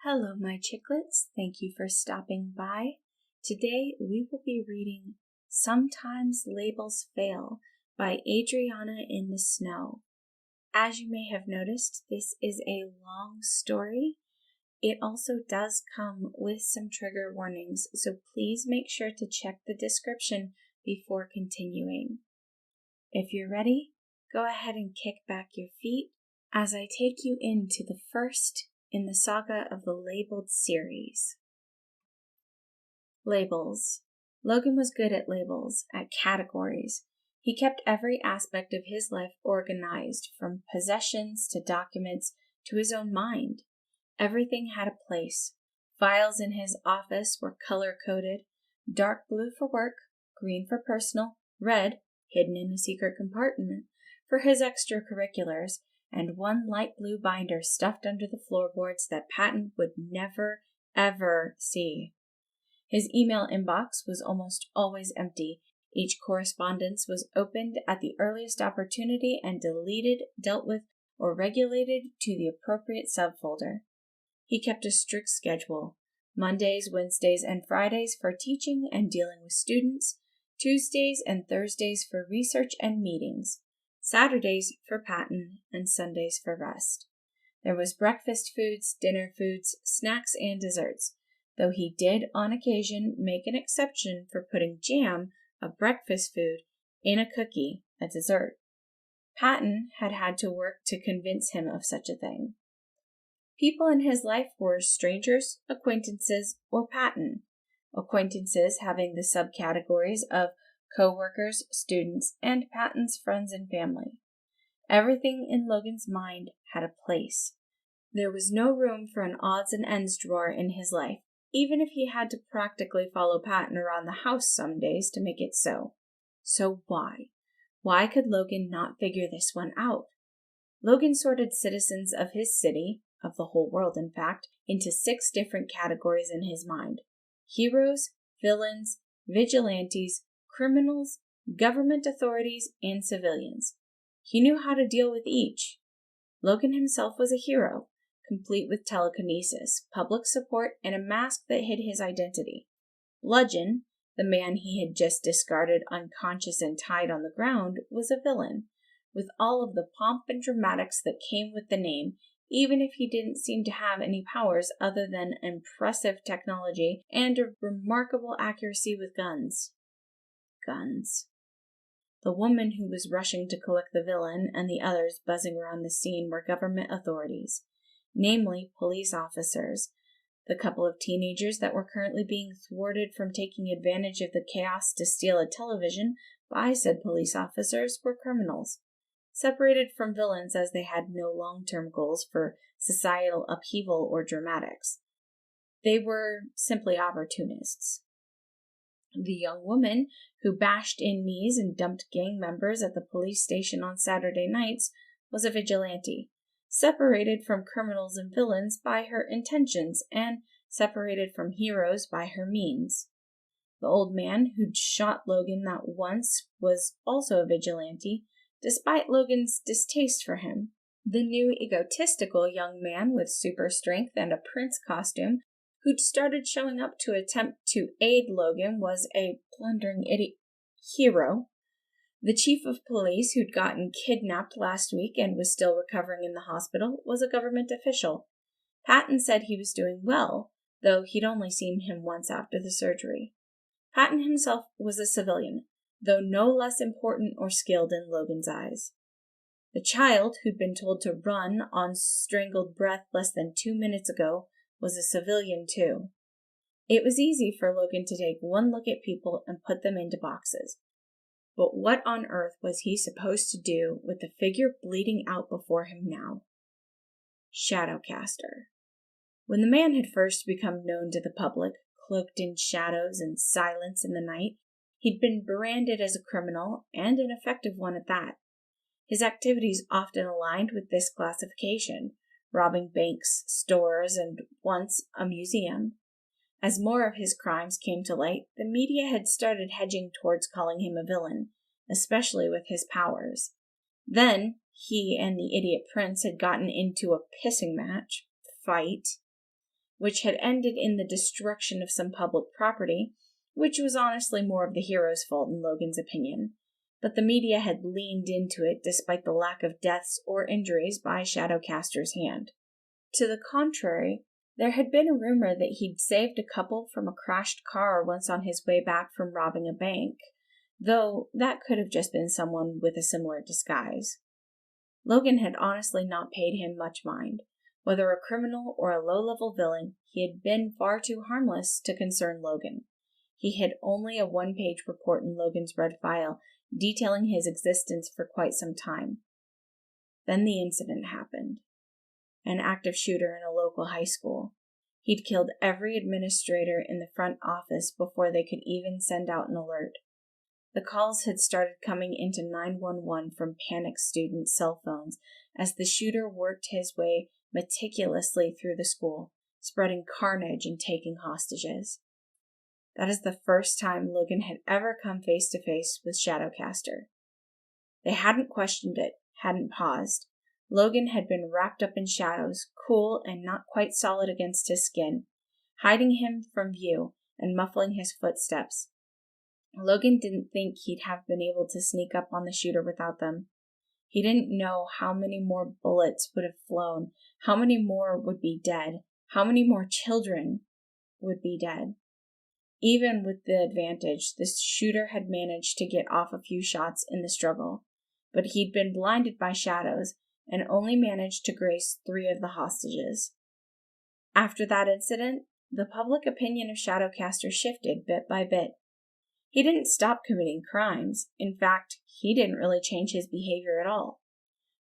Hello, my chicklets. Thank you for stopping by. Today we will be reading Sometimes Labels Fail by Adriana in the Snow. As you may have noticed, this is a long story. It also does come with some trigger warnings, so please make sure to check the description before continuing. If you're ready, go ahead and kick back your feet as I take you into the first in the saga of the Labeled series. Labels. Logan was good at labels, at categories. He kept every aspect of his life organized, from possessions to documents to his own mind. Everything had a place. Files in his office were color-coded: dark blue for work, green for personal, red, hidden in a secret compartment, for his extracurriculars, and one light blue binder stuffed under the floorboards that Patton would never, ever see. His email inbox was almost always empty. Each correspondence was opened at the earliest opportunity and deleted, dealt with, or regulated to the appropriate subfolder. He kept a strict schedule: Mondays, Wednesdays, and Fridays for teaching and dealing with students, Tuesdays and Thursdays for research and meetings, Saturdays for Patton, and Sundays for rest. There was breakfast foods, dinner foods, snacks, and desserts, though he did on occasion make an exception for putting jam, a breakfast food, in a cookie, a dessert. Patton had had to work to convince him of such a thing. People in his life were strangers, acquaintances, or Patton. Acquaintances having the subcategories of co-workers, students, and Patton's friends and family. Everything in Logan's mind had a place. There was no room for an odds and ends drawer in his life, even if he had to practically follow Patton around the house some days to make it so. So why? Why could Logan not figure this one out? Logan sorted citizens of his city, of the whole world in fact, into 6 different categories in his mind: heroes, villains, vigilantes, criminals, government authorities, and civilians. He knew how to deal with each. Logan himself was a hero, complete with telekinesis, public support, and a mask that hid his identity. Bludgeon, the man he had just discarded unconscious and tied on the ground, was a villain, with all of the pomp and dramatics that came with the name, even if he didn't seem to have any powers other than impressive technology and a remarkable accuracy with guns. Guns. The woman who was rushing to collect the villain and the others buzzing around the scene were government authorities, namely police officers. The couple of teenagers that were currently being thwarted from taking advantage of the chaos to steal a television by said police officers were criminals, separated from villains as they had no long-term goals for societal upheaval or dramatics. They were simply opportunists. The young woman who bashed in knees and dumped gang members at the police station on Saturday nights was a vigilante, separated from criminals and villains by her intentions and separated from heroes by her means. The old man who'd shot Logan that once was also a vigilante, despite Logan's distaste for him. The new egotistical young man with super strength and a prince costume who'd started showing up to attempt to aid Logan was a blundering idiot hero. The chief of police, who'd gotten kidnapped last week and was still recovering in the hospital, was a government official. Patton said he was doing well, though he'd only seen him once after the surgery. Patton himself was a civilian, though no less important or skilled in Logan's eyes. The child, who'd been told to run on strangled breath less than 2 minutes ago, was a civilian too. It was easy for Logan to take one look at people and put them into boxes. But what on earth was he supposed to do with the figure bleeding out before him now? Shadowcaster. When the man had first become known to the public, cloaked in shadows and silence in the night, he'd been branded as a criminal, and an effective one at that. His activities often aligned with this classification, robbing banks, stores, and once a museum. As more of his crimes came to light, the media had started hedging towards calling him a villain, especially with his powers. Then, he and the idiot prince had gotten into a pissing match, fight. which had ended in the destruction of some public property, which was honestly more of the hero's fault in Logan's opinion. But the media had leaned into it despite the lack of deaths or injuries by Shadowcaster's hand. To the contrary, there had been a rumor that he'd saved a couple from a crashed car once on his way back from robbing a bank, though that could have just been someone with a similar disguise. Logan had honestly not paid him much mind. Whether a criminal or a low-level villain, he had been far too harmless to concern Logan. He had only a one-page report in Logan's red file, detailing his existence for quite some time. Then the incident happened. An active shooter in a local high school. He'd killed every administrator in the front office before they could even send out an alert. The calls had started coming into 911 from panicked student cell phones as the shooter worked his way meticulously through the school, spreading carnage and taking hostages. That is the first time Logan had ever come face to face with Shadowcaster. They hadn't questioned it, hadn't paused. Logan had been wrapped up in shadows, cool and not quite solid against his skin, hiding him from view and muffling his footsteps. Logan didn't think he'd have been able to sneak up on the shooter without them. He didn't know how many more bullets would have flown, how many more would be dead, how many more children would be dead. Even with the advantage, the shooter had managed to get off a few shots in the struggle, but he'd been blinded by shadows and only managed to graze 3 of the hostages. After that incident, the public opinion of Shadowcaster shifted bit by bit. He didn't stop committing crimes. In fact, he didn't really change his behavior at all.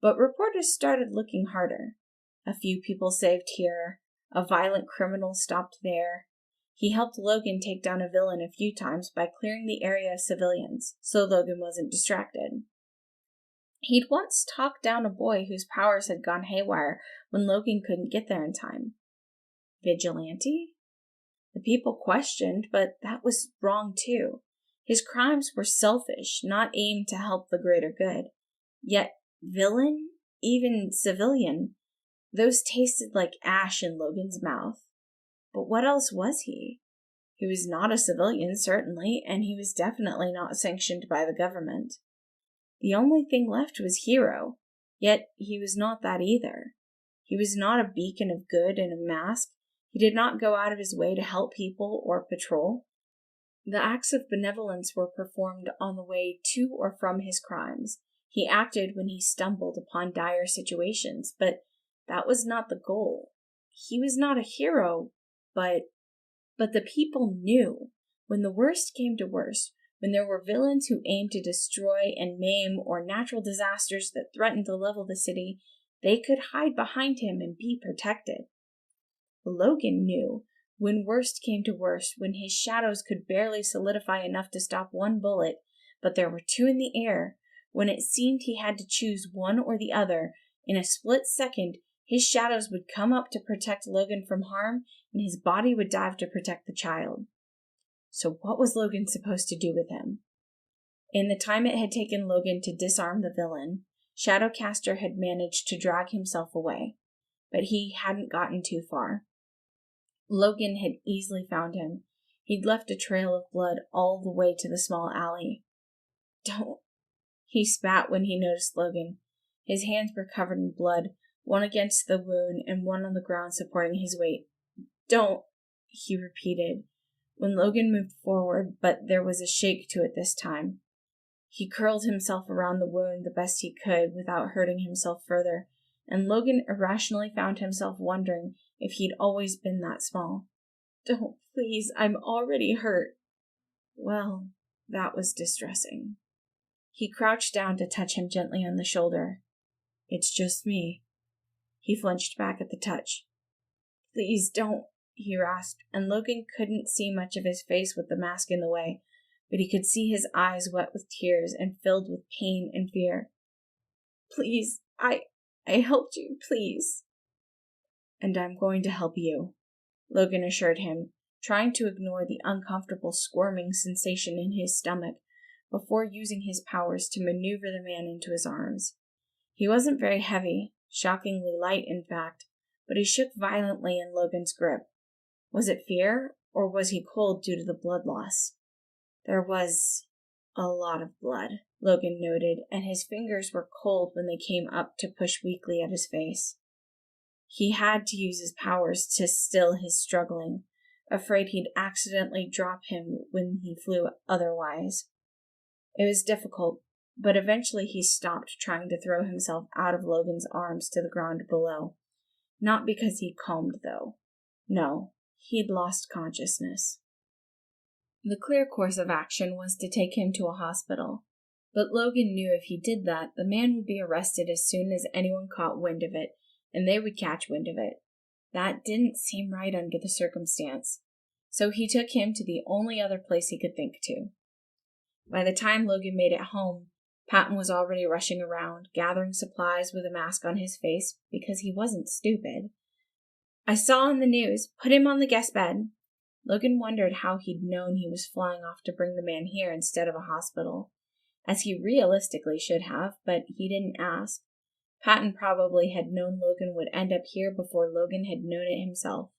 But reporters started looking harder. A few people saved here, a violent criminal stopped there. He helped Logan take down a villain a few times by clearing the area of civilians, so Logan wasn't distracted. He'd once talked down a boy whose powers had gone haywire when Logan couldn't get there in time. Vigilante? The people questioned, but that was wrong too. His crimes were selfish, not aimed to help the greater good. Yet, villain? Even civilian? Those tasted like ash in Logan's mouth. But what else was he? He was not a civilian, certainly, and he was definitely not sanctioned by the government. The only thing left was hero, yet he was not that either. He was not a beacon of good in a mask. He did not go out of his way to help people or patrol. The acts of benevolence were performed on the way to or from his crimes. He acted when he stumbled upon dire situations, but that was not the goal. He was not a hero, but the people knew. When the worst came to worst, when there were villains who aimed to destroy and maim or natural disasters that threatened to level the city, they could hide behind him and be protected. Logan knew. When worst came to worst, when his shadows could barely solidify enough to stop one bullet, but there were 2 in the air, when it seemed he had to choose one or the other, in a split second, his shadows would come up to protect Logan from harm, and his body would dive to protect the child. So what was Logan supposed to do with him? In the time it had taken Logan to disarm the villain, Shadowcaster had managed to drag himself away, but he hadn't gotten too far. Logan had easily found him. He'd left a trail of blood all the way to the small alley. "Don't," he spat when he noticed Logan. His hands were covered in blood, one against the wound and one on the ground supporting his weight. "Don't," he repeated, when Logan moved forward, but there was a shake to it this time. He curled himself around the wound the best he could without hurting himself further, and Logan irrationally found himself wondering if he'd always been that small. "Don't, please, I'm already hurt." Well, that was distressing. He crouched down to touch him gently on the shoulder. "It's just me." He flinched back at the touch. "Please don't," he rasped, and Logan couldn't see much of his face with the mask in the way, but he could see his eyes wet with tears and filled with pain and fear. "Please, I helped you, please." "And I'm going to help you," Logan assured him, trying to ignore the uncomfortable squirming sensation in his stomach before using his powers to maneuver the man into his arms. He wasn't very heavy, shockingly light in fact, but he shook violently in Logan's grip, Was it fear, or was he cold due to the blood loss? There was a lot of blood, Logan noted, and his fingers were cold when they came up to push weakly at his face. He had to use his powers to still his struggling, afraid he'd accidentally drop him when he flew otherwise. It was difficult, but eventually he stopped trying to throw himself out of Logan's arms to the ground below. Not because he calmed, though. No, he'd lost consciousness. The clear course of action was to take him to a hospital, but Logan knew if he did that, the man would be arrested as soon as anyone caught wind of it, and they would catch wind of it. That didn't seem right under the circumstance, so he took him to the only other place he could think to. By the time Logan made it home, Patton was already rushing around, gathering supplies with a mask on his face because he wasn't stupid. "I saw on the news. Put him on the guest bed." Logan wondered how he'd known he was flying off to bring the man here instead of a hospital, as he realistically should have, but he didn't ask. Patton probably had known Logan would end up here before Logan had known it himself.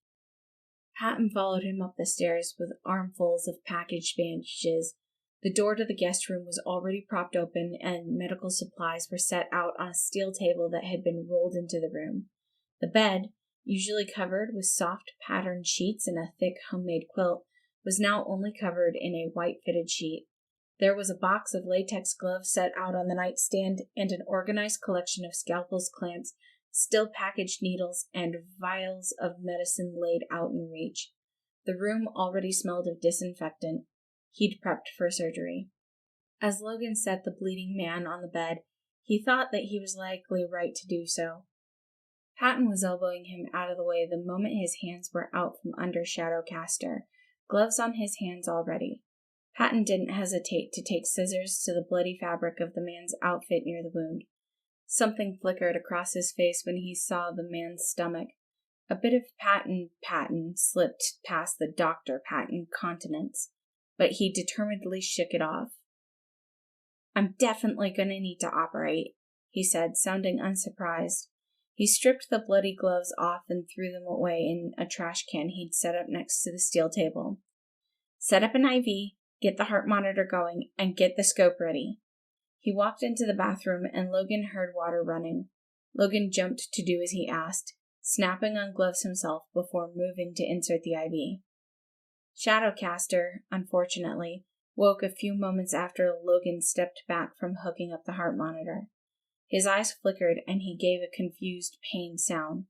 Patton followed him up the stairs with armfuls of packaged bandages. The door to the guest room was already propped open, and medical supplies were set out on a steel table that had been rolled into the room. The bed, usually covered with soft patterned sheets and a thick homemade quilt, was now only covered in a white fitted sheet. There was a box of latex gloves set out on the nightstand and an organized collection of scalpels, clamps, still packaged needles, and vials of medicine laid out in reach. The room already smelled of disinfectant. He'd prepped for surgery. As Logan set the bleeding man on the bed, he thought that he was likely right to do so. Patton was elbowing him out of the way the moment his hands were out from under Shadowcaster, gloves on his hands already. Patton didn't hesitate to take scissors to the bloody fabric of the man's outfit near the wound. Something flickered across his face when he saw the man's stomach. A bit of Patton slipped past the Dr. Patton continents, but he determinedly shook it off. "I'm definitely going to need to operate," he said, sounding unsurprised. He stripped the bloody gloves off and threw them away in a trash can he'd set up next to the steel table. "Set up an IV, get the heart monitor going, and get the scope ready." He walked into the bathroom, and Logan heard water running. Logan jumped to do as he asked, snapping on gloves himself before moving to insert the IV. Shadowcaster, unfortunately, woke a few moments after Logan stepped back from hooking up the heart monitor. His eyes flickered, and he gave a confused, pained sound.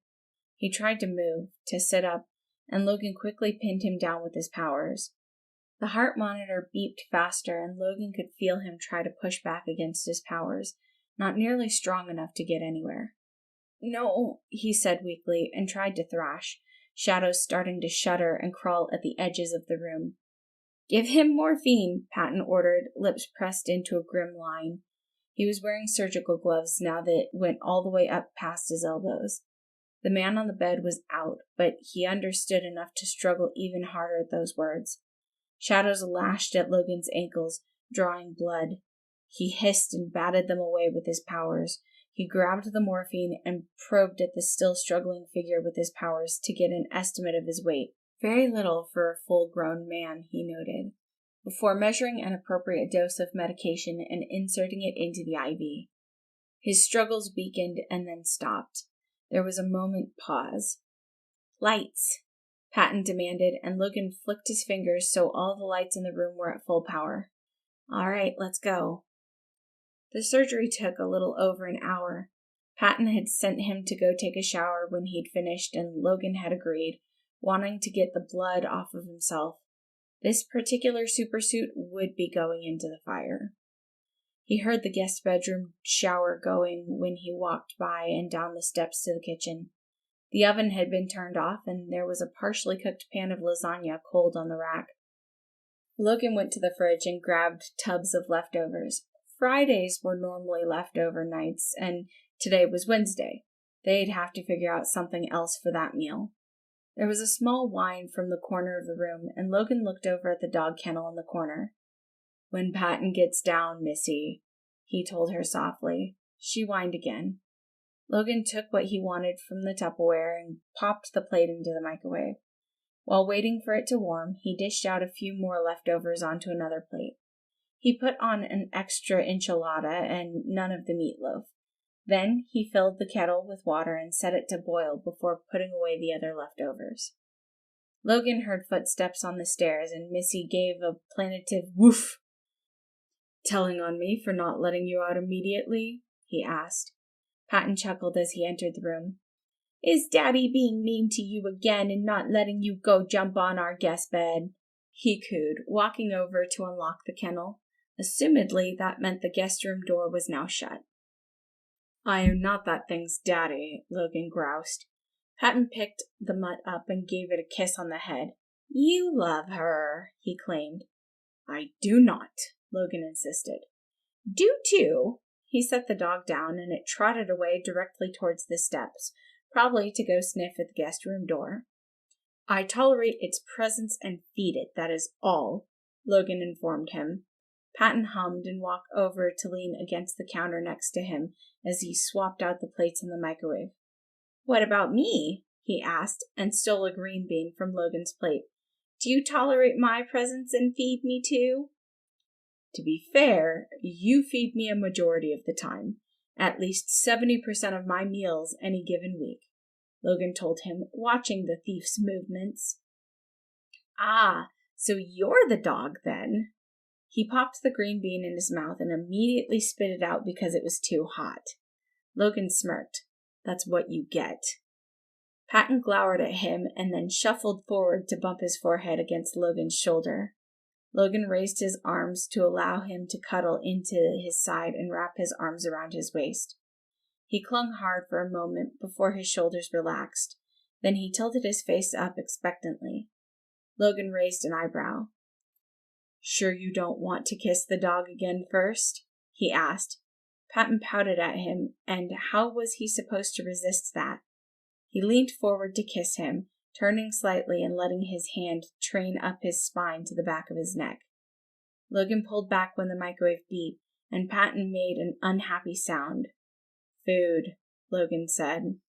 He tried to move, to sit up, and Logan quickly pinned him down with his powers. The heart monitor beeped faster, and Logan could feel him try to push back against his powers, not nearly strong enough to get anywhere. "No," he said weakly, and tried to thrash, shadows starting to shudder and crawl at the edges of the room. "Give him morphine," Patton ordered, lips pressed into a grim line. He was wearing surgical gloves now that went all the way up past his elbows. The man on the bed was out, but he understood enough to struggle even harder at those words. Shadows lashed at Logan's ankles, drawing blood. He hissed and batted them away with his powers. He grabbed the morphine and probed at the still struggling figure with his powers to get an estimate of his weight. Very little for a full-grown man, he noted, before measuring an appropriate dose of medication and inserting it into the IV. His struggles weakened and then stopped. There was a moment pause. "Lights," Patton demanded, and Logan flicked his fingers so all the lights in the room were at full power. "All right, let's go." The surgery took a little over an hour. Patton had sent him to go take a shower when he'd finished, and Logan had agreed, wanting to get the blood off of himself. This particular supersuit would be going into the fire. He heard the guest bedroom shower going when he walked by and down the steps to the kitchen. The oven had been turned off, and there was a partially cooked pan of lasagna cold on the rack. Logan went to the fridge and grabbed tubs of leftovers. Fridays were normally leftover nights, and today was Wednesday. They'd have to figure out something else for that meal. There was a small whine from the corner of the room, and Logan looked over at the dog kennel in the corner. "When Patton gets down, Missy," he told her softly. She whined again. Logan took what he wanted from the Tupperware and popped the plate into the microwave. While waiting for it to warm, he dished out a few more leftovers onto another plate. He put on an extra enchilada and none of the meatloaf. Then he filled the kettle with water and set it to boil before putting away the other leftovers. Logan heard footsteps on the stairs, and Missy gave a plaintive woof. "Telling on me for not letting you out immediately?" he asked. Patton chuckled as he entered the room. "Is Daddy being mean to you again and not letting you go jump on our guest bed?" he cooed, walking over to unlock the kennel. Assumedly, that meant the guest room door was now shut. "I am not that thing's daddy," Logan groused. Patton picked the mutt up and gave it a kiss on the head. "You love her," he claimed. "I do not," Logan insisted. "Do too." He set the dog down, and it trotted away directly towards the steps, probably to go sniff at the guest room door. "I tolerate its presence and feed it, that is all," Logan informed him. Patton hummed and walked over to lean against the counter next to him as he swapped out the plates in the microwave. "What about me?" he asked, and stole a green bean from Logan's plate. "Do you tolerate my presence and feed me too?" "To be fair, you feed me a majority of the time, at least 70% of my meals any given week," Logan told him, watching the thief's movements. "Ah, so you're the dog then." He popped the green bean in his mouth and immediately spit it out because it was too hot. Logan smirked. "That's what you get." Patton glowered at him and then shuffled forward to bump his forehead against Logan's shoulder. Logan raised his arms to allow him to cuddle into his side and wrap his arms around his waist. He clung hard for a moment before his shoulders relaxed. Then he tilted his face up expectantly. Logan raised an eyebrow. "Sure you don't want to kiss the dog again first?" he asked. Patton pouted at him, and how was he supposed to resist that? He leaned forward to kiss him, turning slightly and letting his hand train up his spine to the back of his neck. Logan pulled back when the microwave beeped, and Patton made an unhappy sound. "Food," Logan said.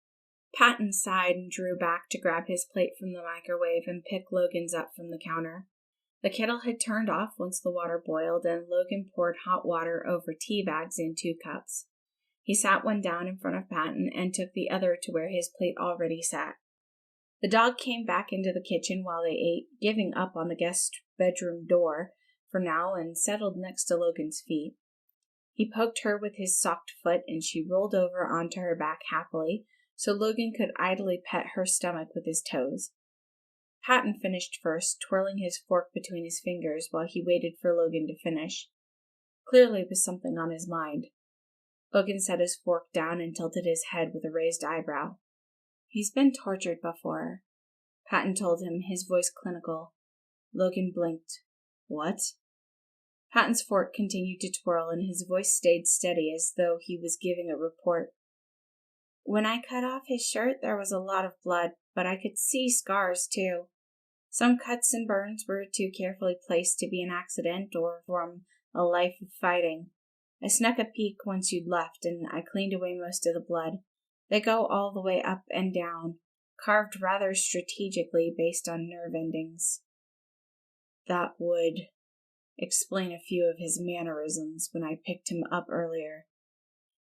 Patton sighed and drew back to grab his plate from the microwave and pick Logan's up from the counter. The kettle had turned off once the water boiled, and Logan poured hot water over tea bags in 2 cups. He sat one down in front of Patton and took the other to where his plate already sat. The dog came back into the kitchen while they ate, giving up on the guest bedroom door for now and settled next to Logan's feet. He poked her with his socked foot and she rolled over onto her back happily, so Logan could idly pet her stomach with his toes. Patton finished first, twirling his fork between his fingers while he waited for Logan to finish. Clearly there was something on his mind. Logan set his fork down and tilted his head with a raised eyebrow. "He's been tortured before," Patton told him, his voice clinical. Logan blinked. "What?" Patton's fork continued to twirl, and his voice stayed steady as though he was giving a report. "When I cut off his shirt, there was a lot of blood, but I could see scars, too. Some cuts and burns were too carefully placed to be an accident or from a life of fighting. I snuck a peek once you'd left, and I cleaned away most of the blood. They go all the way up and down, carved rather strategically based on nerve endings." "That would explain a few of his mannerisms when I picked him up earlier.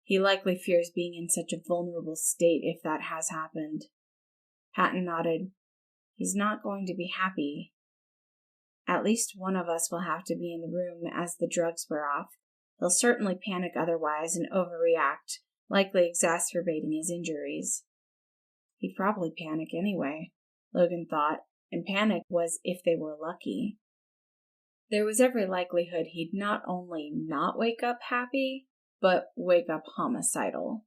He likely fears being in such a vulnerable state if that has happened." Patton nodded. "He's not going to be happy. At least one of us will have to be in the room as the drugs wear off. He'll certainly panic otherwise and overreact, likely exacerbating his injuries." He'd probably panic anyway, Logan thought, and panic was if they were lucky. There was every likelihood he'd not only not wake up happy, but wake up homicidal.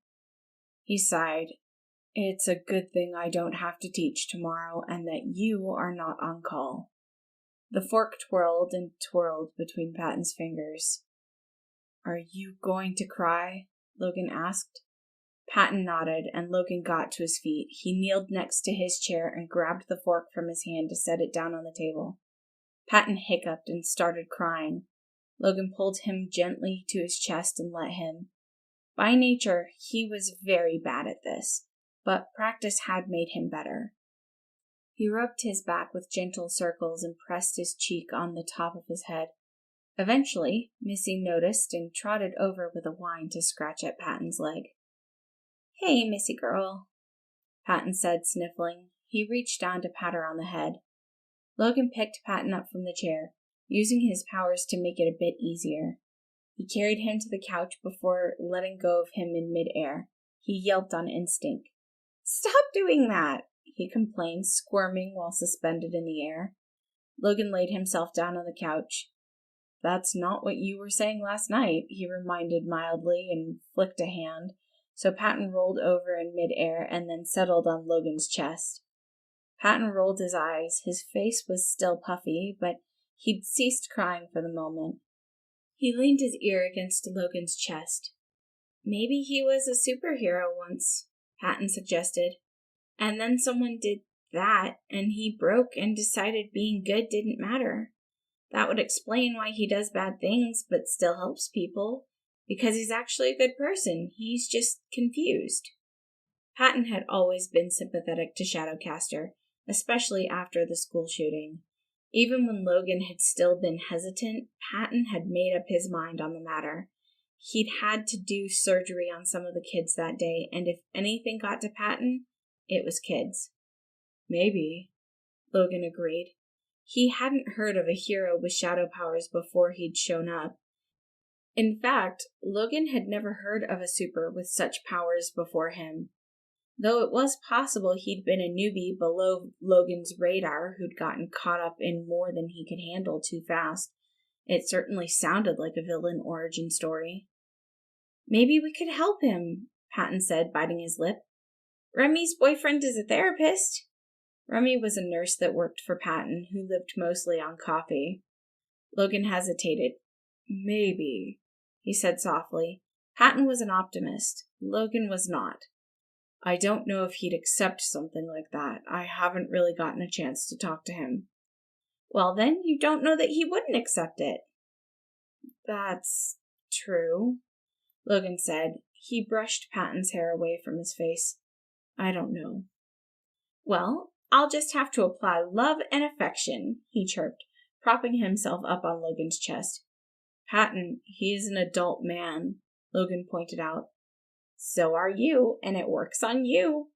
He sighed. "It's a good thing I don't have to teach tomorrow and that you are not on call." The fork twirled and twirled between Patton's fingers. "Are you going to cry?" Logan asked. Patton nodded, and Logan got to his feet. He kneeled next to his chair and grabbed the fork from his hand to set it down on the table. Patton hiccuped and started crying. Logan pulled him gently to his chest and let him. By nature, he was very bad at this, but practice had made him better. He rubbed his back with gentle circles and pressed his cheek on the top of his head. Eventually, Missy noticed and trotted over with a whine to scratch at Patton's leg. "Hey, Missy girl," Patton said, sniffling. He reached down to pat her on the head. Logan picked Patton up from the chair, using his powers to make it a bit easier. He carried him to the couch before letting go of him in mid-air. He yelped on instinct. "Stop doing that," he complained, squirming while suspended in the air. Logan laid himself down on the couch. "That's not what you were saying last night," he reminded mildly and flicked a hand, so Patton rolled over in mid-air and then settled on Logan's chest. Patton rolled his eyes. His face was still puffy, but he'd ceased crying for the moment. He leaned his ear against Logan's chest. "Maybe he was a superhero once," Patton suggested. "And then someone did that, and he broke and decided being good didn't matter. That would explain why he does bad things but still helps people, because he's actually a good person. He's just confused." Patton had always been sympathetic to Shadowcaster, especially after the school shooting. Even when Logan had still been hesitant, Patton had made up his mind on the matter. He'd had to do surgery on some of the kids that day, and if anything got to Patton, it was kids. "Maybe," Logan agreed. He hadn't heard of a hero with shadow powers before he'd shown up. In fact, Logan had never heard of a super with such powers before him. Though it was possible he'd been a newbie below Logan's radar who'd gotten caught up in more than he could handle too fast, it certainly sounded like a villain origin story. "Maybe we could help him," Patton said, biting his lip. "Remy's boyfriend is a therapist." Remy was a nurse that worked for Patton, who lived mostly on coffee. Logan hesitated. "Maybe," he said softly. Patton was an optimist. Logan was not. "I don't know if he'd accept something like that. I haven't really gotten a chance to talk to him." "Well, then, you don't know that he wouldn't accept it." "That's true," Logan said. He brushed Patton's hair away from his face. "I don't know." "Well, I'll just have to apply love and affection," he chirped, propping himself up on Logan's chest. "Patton, he's an adult man," Logan pointed out. "So are you, and it works on you."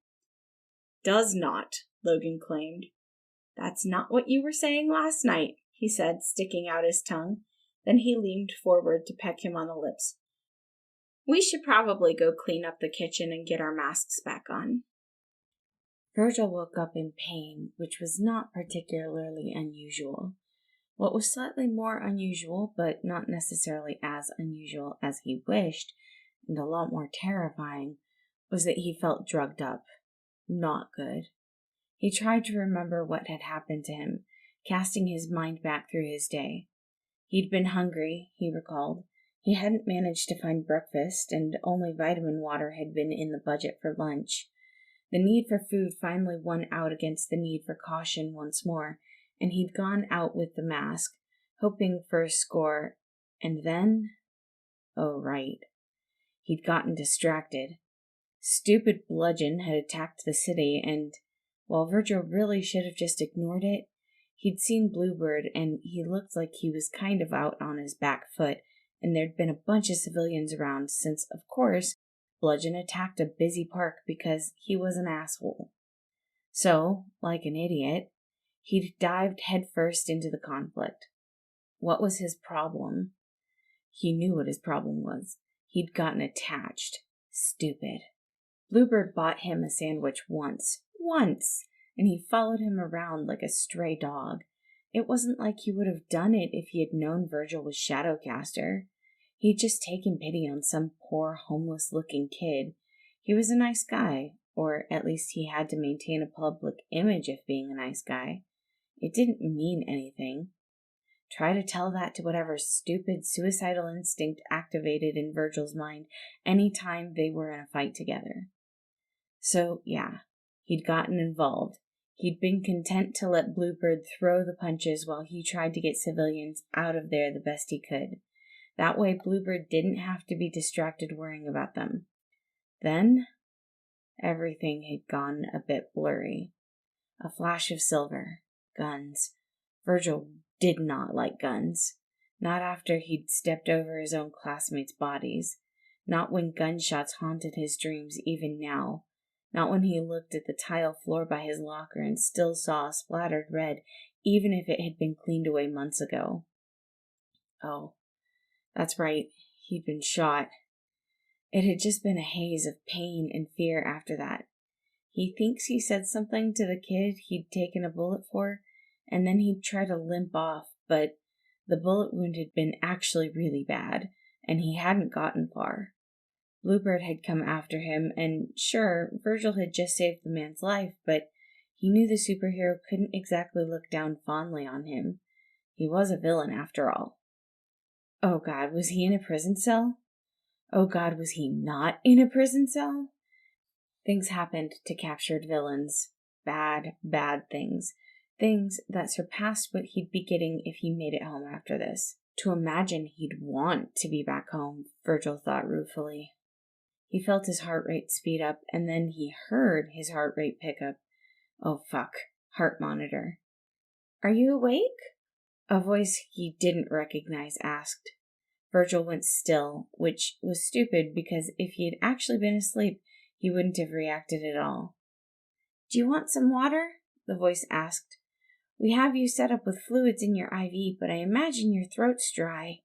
"Does not," Logan claimed. "That's not what you were saying last night," he said, sticking out his tongue. Then he leaned forward to peck him on the lips. "We should probably go clean up the kitchen and get our masks back on." Virgil woke up in pain, which was not particularly unusual. What was slightly more unusual, but not necessarily as unusual as he wished, and a lot more terrifying, was that he felt drugged up. Not good. He tried to remember what had happened to him, casting his mind back through his day. He'd been hungry, he recalled. He hadn't managed to find breakfast, and only vitamin water had been in the budget for lunch. The need for food finally won out against the need for caution once more, and he'd gone out with the mask, hoping for a score, and then... Oh, right. He'd gotten distracted. Stupid bludgeon had attacked the city, and, while Virgil really should have just ignored it, he'd seen Bluebird, and he looked like he was kind of out on his back foot, and there'd been a bunch of civilians around since, of course, Bludgeon attacked a busy park because he was an asshole. So, like an idiot, he'd dived headfirst into the conflict. What was his problem? He knew what his problem was. He'd gotten attached. Stupid. Bluebird bought him a sandwich once, and he followed him around like a stray dog. It wasn't like he would have done it if he had known Virgil was Shadowcaster. He'd just taken pity on some poor, homeless-looking kid. He was a nice guy, or at least he had to maintain a public image of being a nice guy. It didn't mean anything. Try to tell that to whatever stupid suicidal instinct activated in Virgil's mind any time they were in a fight together. So, yeah, he'd gotten involved. He'd been content to let Bluebird throw the punches while he tried to get civilians out of there the best he could. That way Bluebird didn't have to be distracted worrying about them. Then, everything had gone a bit blurry. A flash of silver. Guns. Virgil did not like guns. Not after he'd stepped over his own classmates' bodies. Not when gunshots haunted his dreams even now. Not when he looked at the tile floor by his locker and still saw a splattered red, even if it had been cleaned away months ago. Oh, that's right. He'd been shot. It had just been a haze of pain and fear after that. He thinks he said something to the kid he'd taken a bullet for, and then he'd try to limp off, but the bullet wound had been actually really bad, and he hadn't gotten far. Bluebird had come after him, and sure, Virgil had just saved the man's life, but he knew the superhero couldn't exactly look down fondly on him. He was a villain after all. Oh God, was he in a prison cell? Oh God, was he not in a prison cell? Things happened to captured villains. Bad, bad things. Things that surpassed what he'd be getting if he made it home after this. To imagine he'd want to be back home, Virgil thought ruefully. He felt his heart rate speed up, and then he heard his heart rate pick up. Oh fuck. Heart monitor. Are you awake? A voice he didn't recognize asked. Virgil went still, which was stupid because if he had actually been asleep, he wouldn't have reacted at all. Do you want some water? The voice asked. We have you set up with fluids in your IV, but I imagine your throat's dry.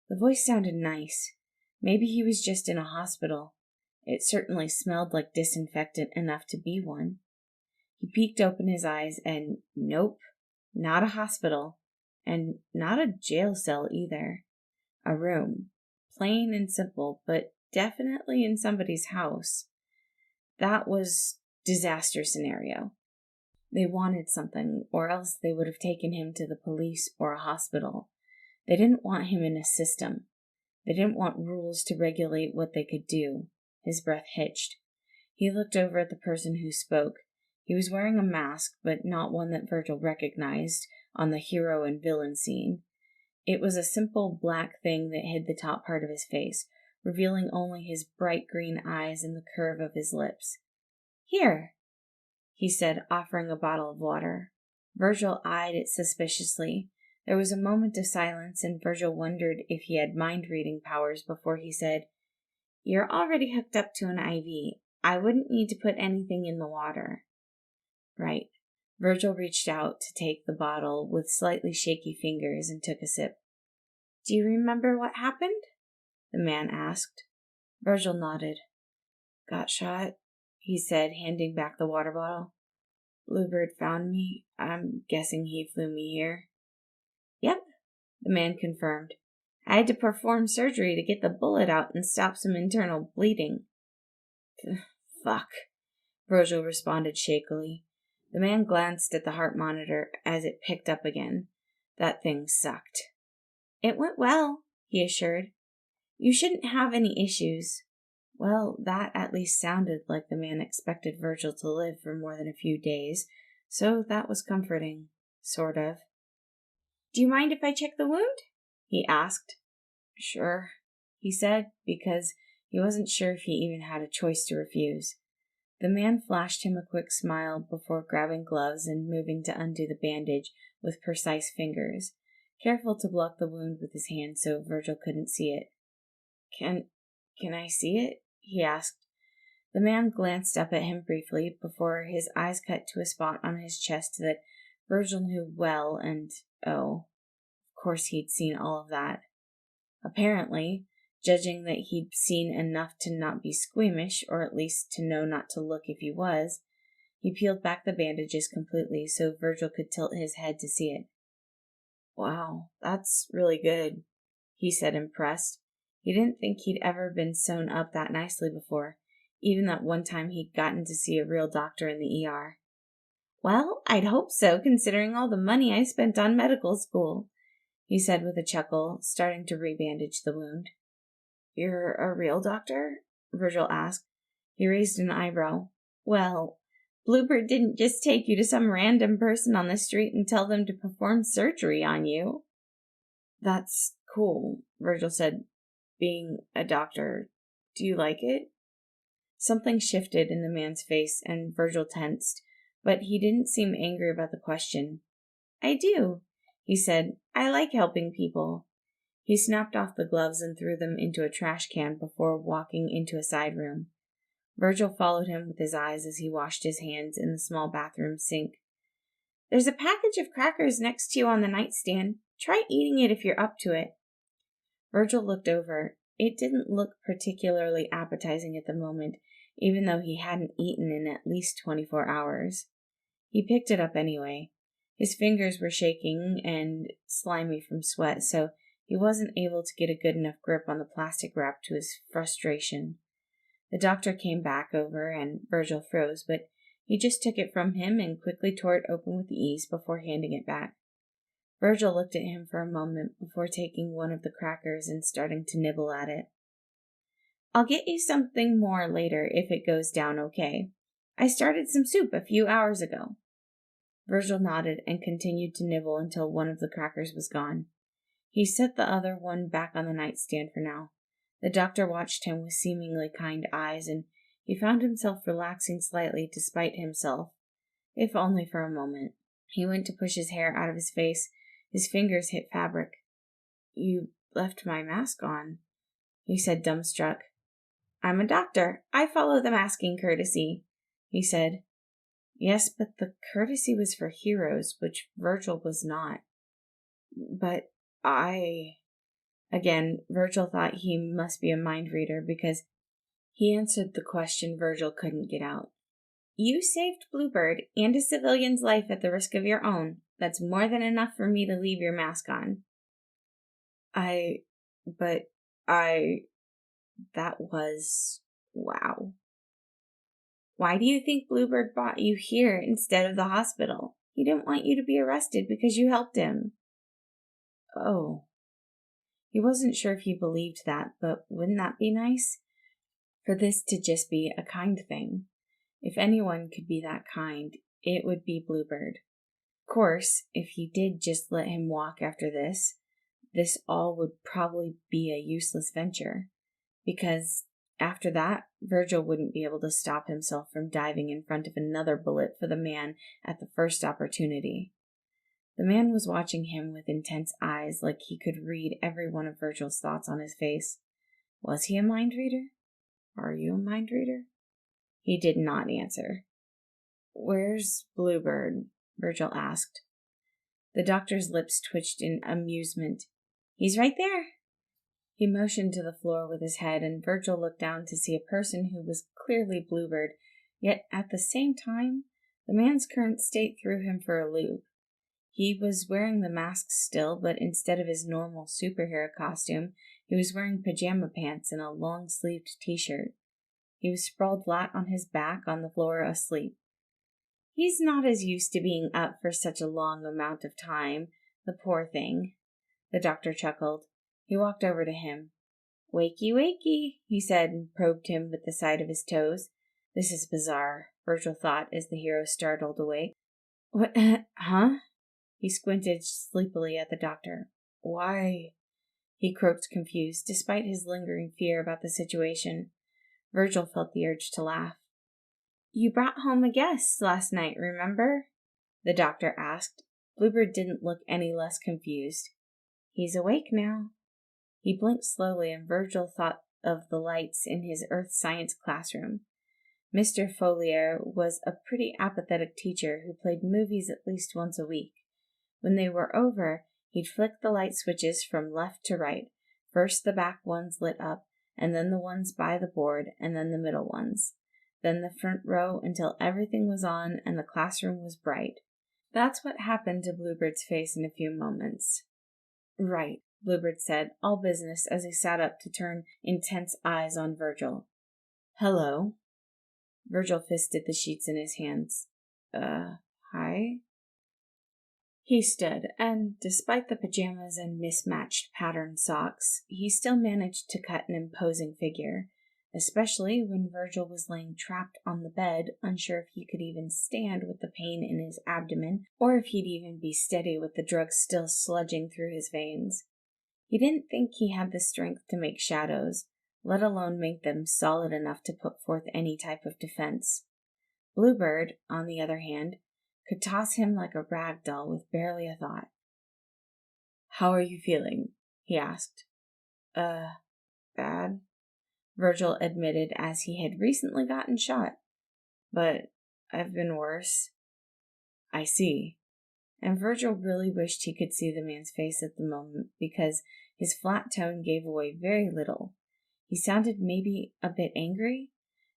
The voice sounded nice. Maybe he was just in a hospital. It certainly smelled like disinfectant enough to be one. He peeked open his eyes and nope, not a hospital. And not a jail cell either. A room. Plain and simple, but definitely in somebody's house. That was disaster scenario. They wanted something, or else they would have taken him to the police or a hospital. They didn't want him in a system. They didn't want rules to regulate what they could do. His breath hitched. He looked over at the person who spoke. He was wearing a mask, but not one that Virgil recognized on the hero and villain scene. It was a simple black thing that hid the top part of his face, revealing only his bright green eyes and the curve of his lips. Here, he said, offering a bottle of water. Virgil eyed it suspiciously. There was a moment of silence, and Virgil wondered if he had mind-reading powers before he said, You're already hooked up to an IV. I wouldn't need to put anything in the water. Right. Virgil reached out to take the bottle with slightly shaky fingers and took a sip. Do you remember what happened? The man asked. Virgil nodded. Got shot, he said, handing back the water bottle. Bluebird found me. I'm guessing he flew me here. Yep, the man confirmed. I had to perform surgery to get the bullet out and stop some internal bleeding. Fuck, Virgil responded shakily. The man glanced at the heart monitor as it picked up again. That thing sucked. It went well, he assured. You shouldn't have any issues. Well, that at least sounded like the man expected Virgil to live for more than a few days, so that was comforting, sort of. Do you mind if I check the wound? He asked. Sure, he said, because he wasn't sure if he even had a choice to refuse. The man flashed him a quick smile before grabbing gloves and moving to undo the bandage with precise fingers, careful to block the wound with his hand so Virgil couldn't see it. Can I see it? He asked. The man glanced up at him briefly before his eyes cut to a spot on his chest that Virgil knew well, and of course he'd seen all of that. Apparently, judging that he'd seen enough to not be squeamish, or at least to know not to look if he was, he peeled back the bandages completely so Virgil could tilt his head to see it. Wow, that's really good, he said, impressed. He didn't think he'd ever been sewn up that nicely before, even that one time he'd gotten to see a real doctor in the ER. Well, I'd hope so, considering all the money I spent on medical school, he said with a chuckle, starting to rebandage the wound. You're a real doctor? Virgil asked. He raised an eyebrow. Well, Bluebird didn't just take you to some random person on the street and tell them to perform surgery on you. That's cool, Virgil said. Being a doctor, do you like it? Something shifted in the man's face, and Virgil tensed, but he didn't seem angry about the question. I do, he said. I like helping people. He snapped off the gloves and threw them into a trash can before walking into a side room. Virgil followed him with his eyes as he washed his hands in the small bathroom sink. There's a package of crackers next to you on the nightstand. Try eating it if you're up to it. Virgil looked over. It didn't look particularly appetizing at the moment, even though he hadn't eaten in at least 24 hours. He picked it up anyway. His fingers were shaking and slimy from sweat, so he wasn't able to get a good enough grip on the plastic wrap to his frustration. The doctor came back over, and Virgil froze, but he just took it from him and quickly tore it open with ease before handing it back. Virgil looked at him for a moment before taking one of the crackers and starting to nibble at it. I'll get you something more later if it goes down okay. I started some soup a few hours ago. Virgil nodded and continued to nibble until one of the crackers was gone. He set the other one back on the nightstand for now. The doctor watched him with seemingly kind eyes, and he found himself relaxing slightly despite himself, if only for a moment. He went to push his hair out of his face. His fingers hit fabric. You left my mask on, he said, dumbstruck. I'm a doctor. I follow the masking courtesy, he said. Yes, but the courtesy was for heroes, which Virgil was not. But Again, Virgil thought he must be a mind reader because he answered the question Virgil couldn't get out. You saved Bluebird and a civilian's life at the risk of your own. That's more than enough for me to leave your mask on. That was... wow. Why do you think Bluebird brought you here instead of the hospital? He didn't want you to be arrested because you helped him. Oh. He wasn't sure if he believed that, but wouldn't that be nice? For this to just be a kind thing. If anyone could be that kind, it would be Bluebird. Of course, if he did just let him walk after this all would probably be a useless venture. Because after that, Virgil wouldn't be able to stop himself from diving in front of another bullet for the man at the first opportunity. The man was watching him with intense eyes, like he could read every one of Virgil's thoughts on his face. Was he a mind reader? Are you a mind reader? He did not answer. Where's Bluebird? Virgil asked. The doctor's lips twitched in amusement. He's right there. He motioned to the floor with his head, and Virgil looked down to see a person who was clearly Bluebird, yet at the same time, the man's current state threw him for a loop. He was wearing the mask still, but instead of his normal superhero costume, he was wearing pajama pants and a long-sleeved t-shirt. He was sprawled flat on his back on the floor asleep. He's not as used to being up for such a long amount of time, the poor thing. The doctor chuckled. He walked over to him. Wakey, wakey, he said, and probed him with the side of his toes. This is bizarre, Virgil thought as the hero startled awake. What, huh? He squinted sleepily at the doctor. Why? He croaked, confused, despite his lingering fear about the situation. Virgil felt the urge to laugh. You brought home a guest last night, remember? The doctor asked. Bluebird didn't look any less confused. He's awake now. He blinked slowly, and Virgil thought of the lights in his earth science classroom. Mr. Follier was a pretty apathetic teacher who played movies at least once a week. When they were over, he'd flick the light switches from left to right. First the back ones lit up, and then the ones by the board, and then the middle ones. Then the front row until everything was on and the classroom was bright. That's what happened to Bluebird's face in a few moments. Right, Bluebird said, all business, as he sat up to turn intense eyes on Virgil. Hello. Virgil fisted the sheets in his hands. Hi? He stood, and despite the pajamas and mismatched patterned socks, he still managed to cut an imposing figure, especially when Virgil was laying trapped on the bed, unsure if he could even stand with the pain in his abdomen, or if he'd even be steady with the drugs still sludging through his veins. He didn't think he had the strength to make shadows, let alone make them solid enough to put forth any type of defense. Bluebird, on the other hand, could toss him like a rag doll with barely a thought. "How are you feeling?" he asked. Bad," Virgil admitted, as he had recently gotten shot. "But I've been worse." "I see." And Virgil really wished he could see the man's face at the moment, because his flat tone gave away very little. He sounded maybe a bit angry.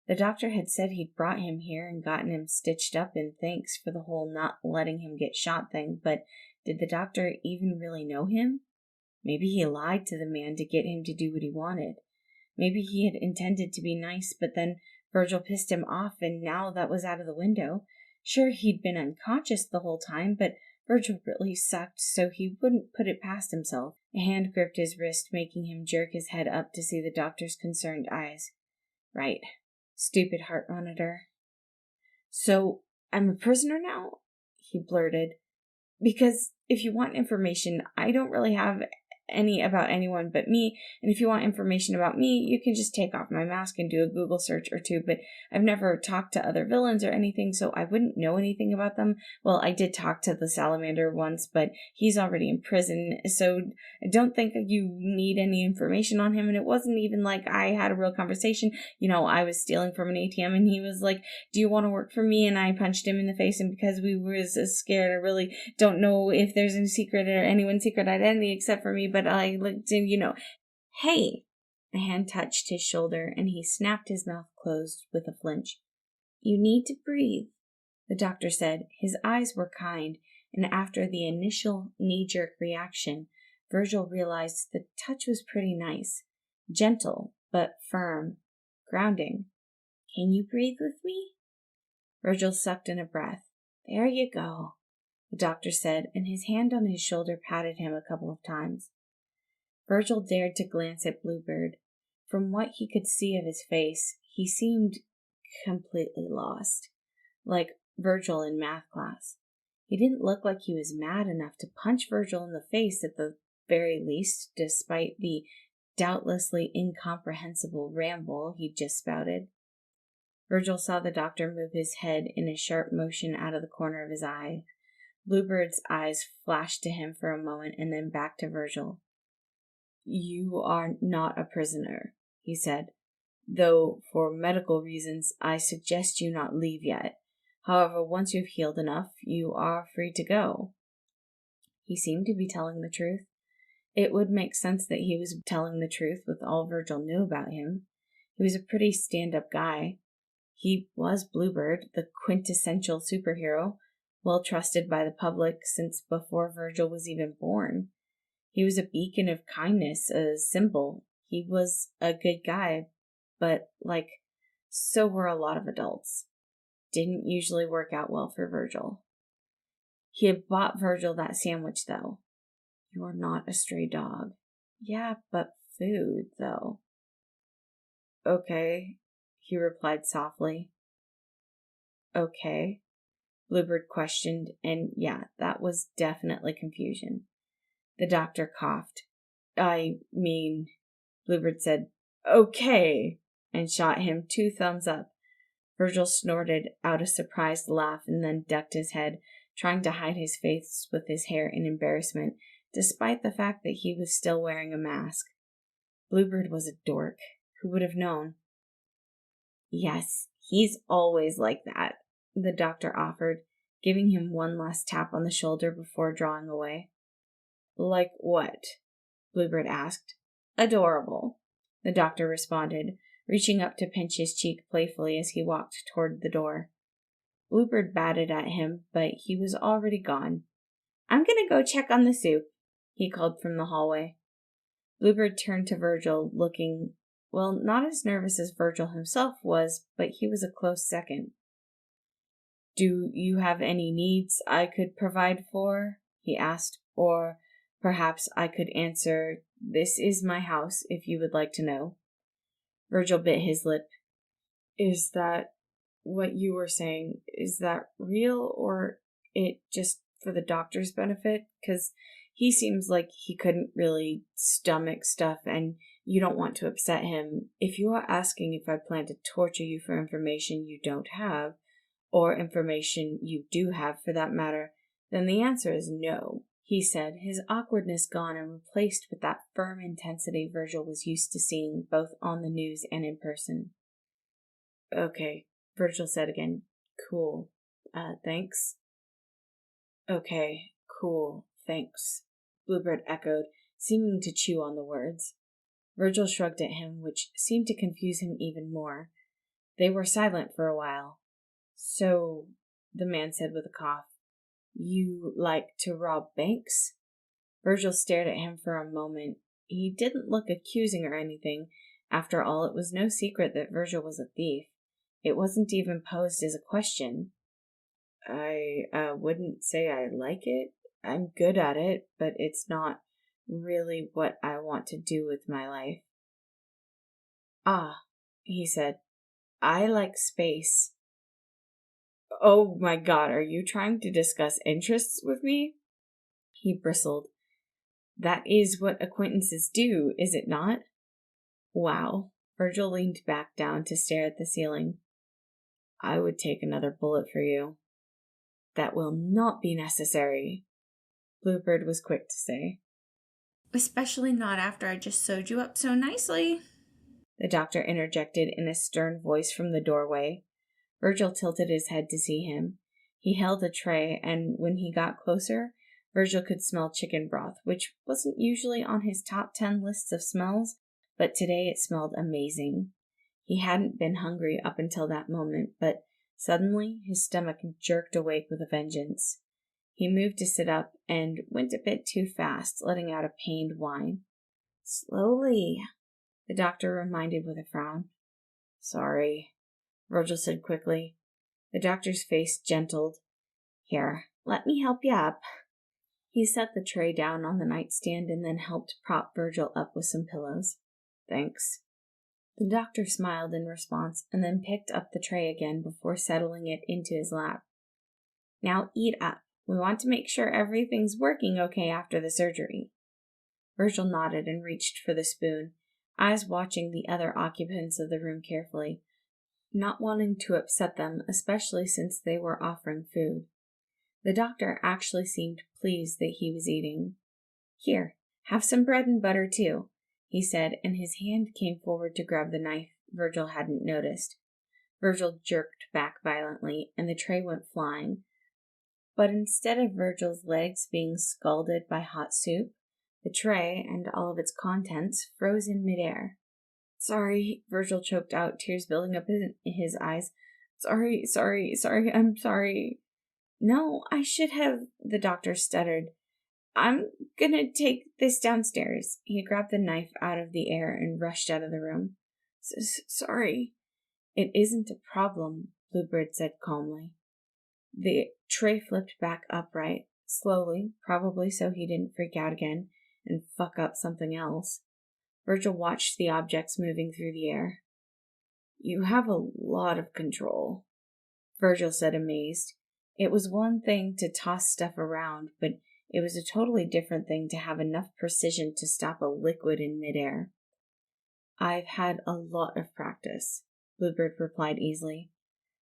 The doctor had said he'd brought him here and gotten him stitched up in thanks for the whole not letting him get shot thing, but did the doctor even really know him? Maybe he lied to the man to get him to do what he wanted. Maybe he had intended to be nice, but then Virgil pissed him off, and now that was out of the window. Sure, he'd been unconscious the whole time, but Virgil really sucked, so he wouldn't put it past himself. A hand gripped his wrist, making him jerk his head up to see the doctor's concerned eyes. Right. Stupid heart monitor. "So, I'm a prisoner now?" he blurted. "Because if you want information, I don't really have any about anyone but me, and if you want information about me, you can just take off my mask and do a Google search or two, but I've never talked to other villains or anything, so I wouldn't know anything about them. Well, I did talk to the salamander once, but he's already in prison, so I don't think you need any information on him, and it wasn't even like I had a real conversation. I was stealing from an ATM, and he was like, 'Do you want to work for me?' And I punched him in the face, and because we were scared, I really don't know if there's any secret or anyone's secret identity except for me, but I looked in, Hey!" A hand touched his shoulder, and he snapped his mouth closed with a flinch. "You need to breathe," the doctor said. His eyes were kind, and after the initial knee-jerk reaction, Virgil realized the touch was pretty nice. Gentle, but firm. Grounding. "Can you breathe with me?" Virgil sucked in a breath. "There you go," the doctor said, and his hand on his shoulder patted him a couple of times. Virgil dared to glance at Bluebird. From what he could see of his face, he seemed completely lost, like Virgil in math class. He didn't look like he was mad enough to punch Virgil in the face at the very least, despite the doubtlessly incomprehensible ramble he'd just spouted. Virgil saw the doctor move his head in a sharp motion out of the corner of his eye. Bluebird's eyes flashed to him for a moment and then back to Virgil. "You are not a prisoner," he said, "though for medical reasons I suggest you not leave yet. However, once you've healed enough, you are free to go." He seemed to be telling the truth. It would make sense that he was telling the truth with all Virgil knew about him. He was a pretty stand-up guy. He was Bluebird, the quintessential superhero, well trusted by the public since before Virgil was even born. He was a beacon of kindness, a symbol. He was a good guy, but, so were a lot of adults. Didn't usually work out well for Virgil. He had bought Virgil that sandwich, though. "You're not a stray dog." "Yeah, but food, though." "Okay," he replied softly. "Okay?" Bluebird questioned, and yeah, that was definitely confusion. The doctor coughed. "I mean," Bluebird said, "okay," and shot him 2 thumbs up. Virgil snorted out a surprised laugh and then ducked his head, trying to hide his face with his hair in embarrassment, despite the fact that he was still wearing a mask. Bluebird was a dork. Who would have known? "Yes, he's always like that," the doctor offered, giving him one last tap on the shoulder before drawing away. "Like what?" Bluebird asked. "Adorable," the doctor responded, reaching up to pinch his cheek playfully as he walked toward the door. Bluebird batted at him, but he was already gone. "I'm gonna go check on the soup," he called from the hallway. Bluebird turned to Virgil, looking, well, not as nervous as Virgil himself was, but he was a close second. "Do you have any needs I could provide for?" he asked, "or perhaps I could answer, 'This is my house,' if you would like to know." Virgil bit his lip. "Is that what you were saying? Is that real, or it just for the doctor's benefit? 'Cause he seems like he couldn't really stomach stuff, and you don't want to upset him. If you are asking if I plan to torture you for information you don't have, or information you do have for that matter, then the answer is no, he said, his awkwardness gone and replaced with that firm intensity Virgil was used to seeing both on the news and in person. Okay, Virgil said again. Cool. Thanks. Okay, cool, thanks, Bluebird echoed, seeming to chew on the words. Virgil shrugged at him, which seemed to confuse him even more. They were silent for a while. So, the man said with a cough, you like to rob banks? Virgil stared at him for a moment. He didn't look accusing or anything. After all, it was no secret that Virgil was a thief. It wasn't even posed as a question. I wouldn't say I like it. I'm good at it, but it's not really what I want to do with my life. Ah, he said. I like space. Oh my God, are you trying to discuss interests with me? He bristled. That is what acquaintances do, is it not? Wow. Virgil leaned back down to stare at the ceiling. I would take another bullet for you. That will not be necessary, Bluebird was quick to say. Especially not after I just sewed you up so nicely, the doctor interjected in a stern voice from the doorway. Virgil tilted his head to see him. He held a tray, and when he got closer, Virgil could smell chicken broth, which wasn't usually on his top 10 lists of smells, but today it smelled amazing. He hadn't been hungry up until that moment, but suddenly his stomach jerked awake with a vengeance. He moved to sit up and went a bit too fast, letting out a pained whine. Slowly, the doctor reminded with a frown. Sorry, Virgil said quickly. The doctor's face gentled. Here, let me help you up. He set the tray down on the nightstand and then helped prop Virgil up with some pillows. Thanks. The doctor smiled in response and then picked up the tray again before settling it into his lap. Now eat up. We want to make sure everything's working okay after the surgery. Virgil nodded and reached for the spoon, eyes watching the other occupants of the room carefully, not wanting to upset them, especially since they were offering food. The doctor actually seemed pleased that he was eating. Here, have some bread and butter too, he said, and his hand came forward to grab the knife Virgil hadn't noticed. Virgil jerked back violently, and the tray went flying. But instead of Virgil's legs being scalded by hot soup, the tray and all of its contents froze in midair. Sorry, Virgil choked out, tears building up in his eyes. Sorry, I'm sorry. No, I should have, the doctor stuttered. I'm gonna take this downstairs. He grabbed the knife out of the air and rushed out of the room. Sorry. It isn't a problem, Bluebird said calmly. The tray flipped back upright, slowly, probably so he didn't freak out again and fuck up something else. Virgil watched the objects moving through the air. You have a lot of control, Virgil said, amazed. It was one thing to toss stuff around, but it was a totally different thing to have enough precision to stop a liquid in midair. I've had a lot of practice, Bluebird replied easily.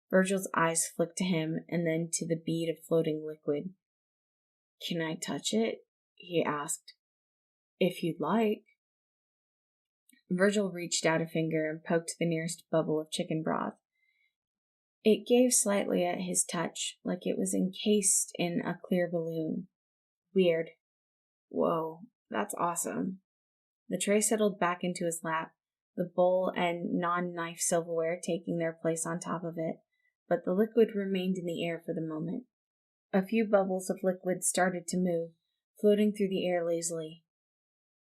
Virgil's eyes flicked to him and then to the bead of floating liquid. Can I touch it? He asked. If you'd like. Virgil reached out a finger and poked the nearest bubble of chicken broth. It gave slightly at his touch, like it was encased in a clear balloon. Weird. Whoa, that's awesome. The tray settled back into his lap, the bowl and non-knife silverware taking their place on top of it, but the liquid remained in the air for the moment. A few bubbles of liquid started to move, floating through the air lazily.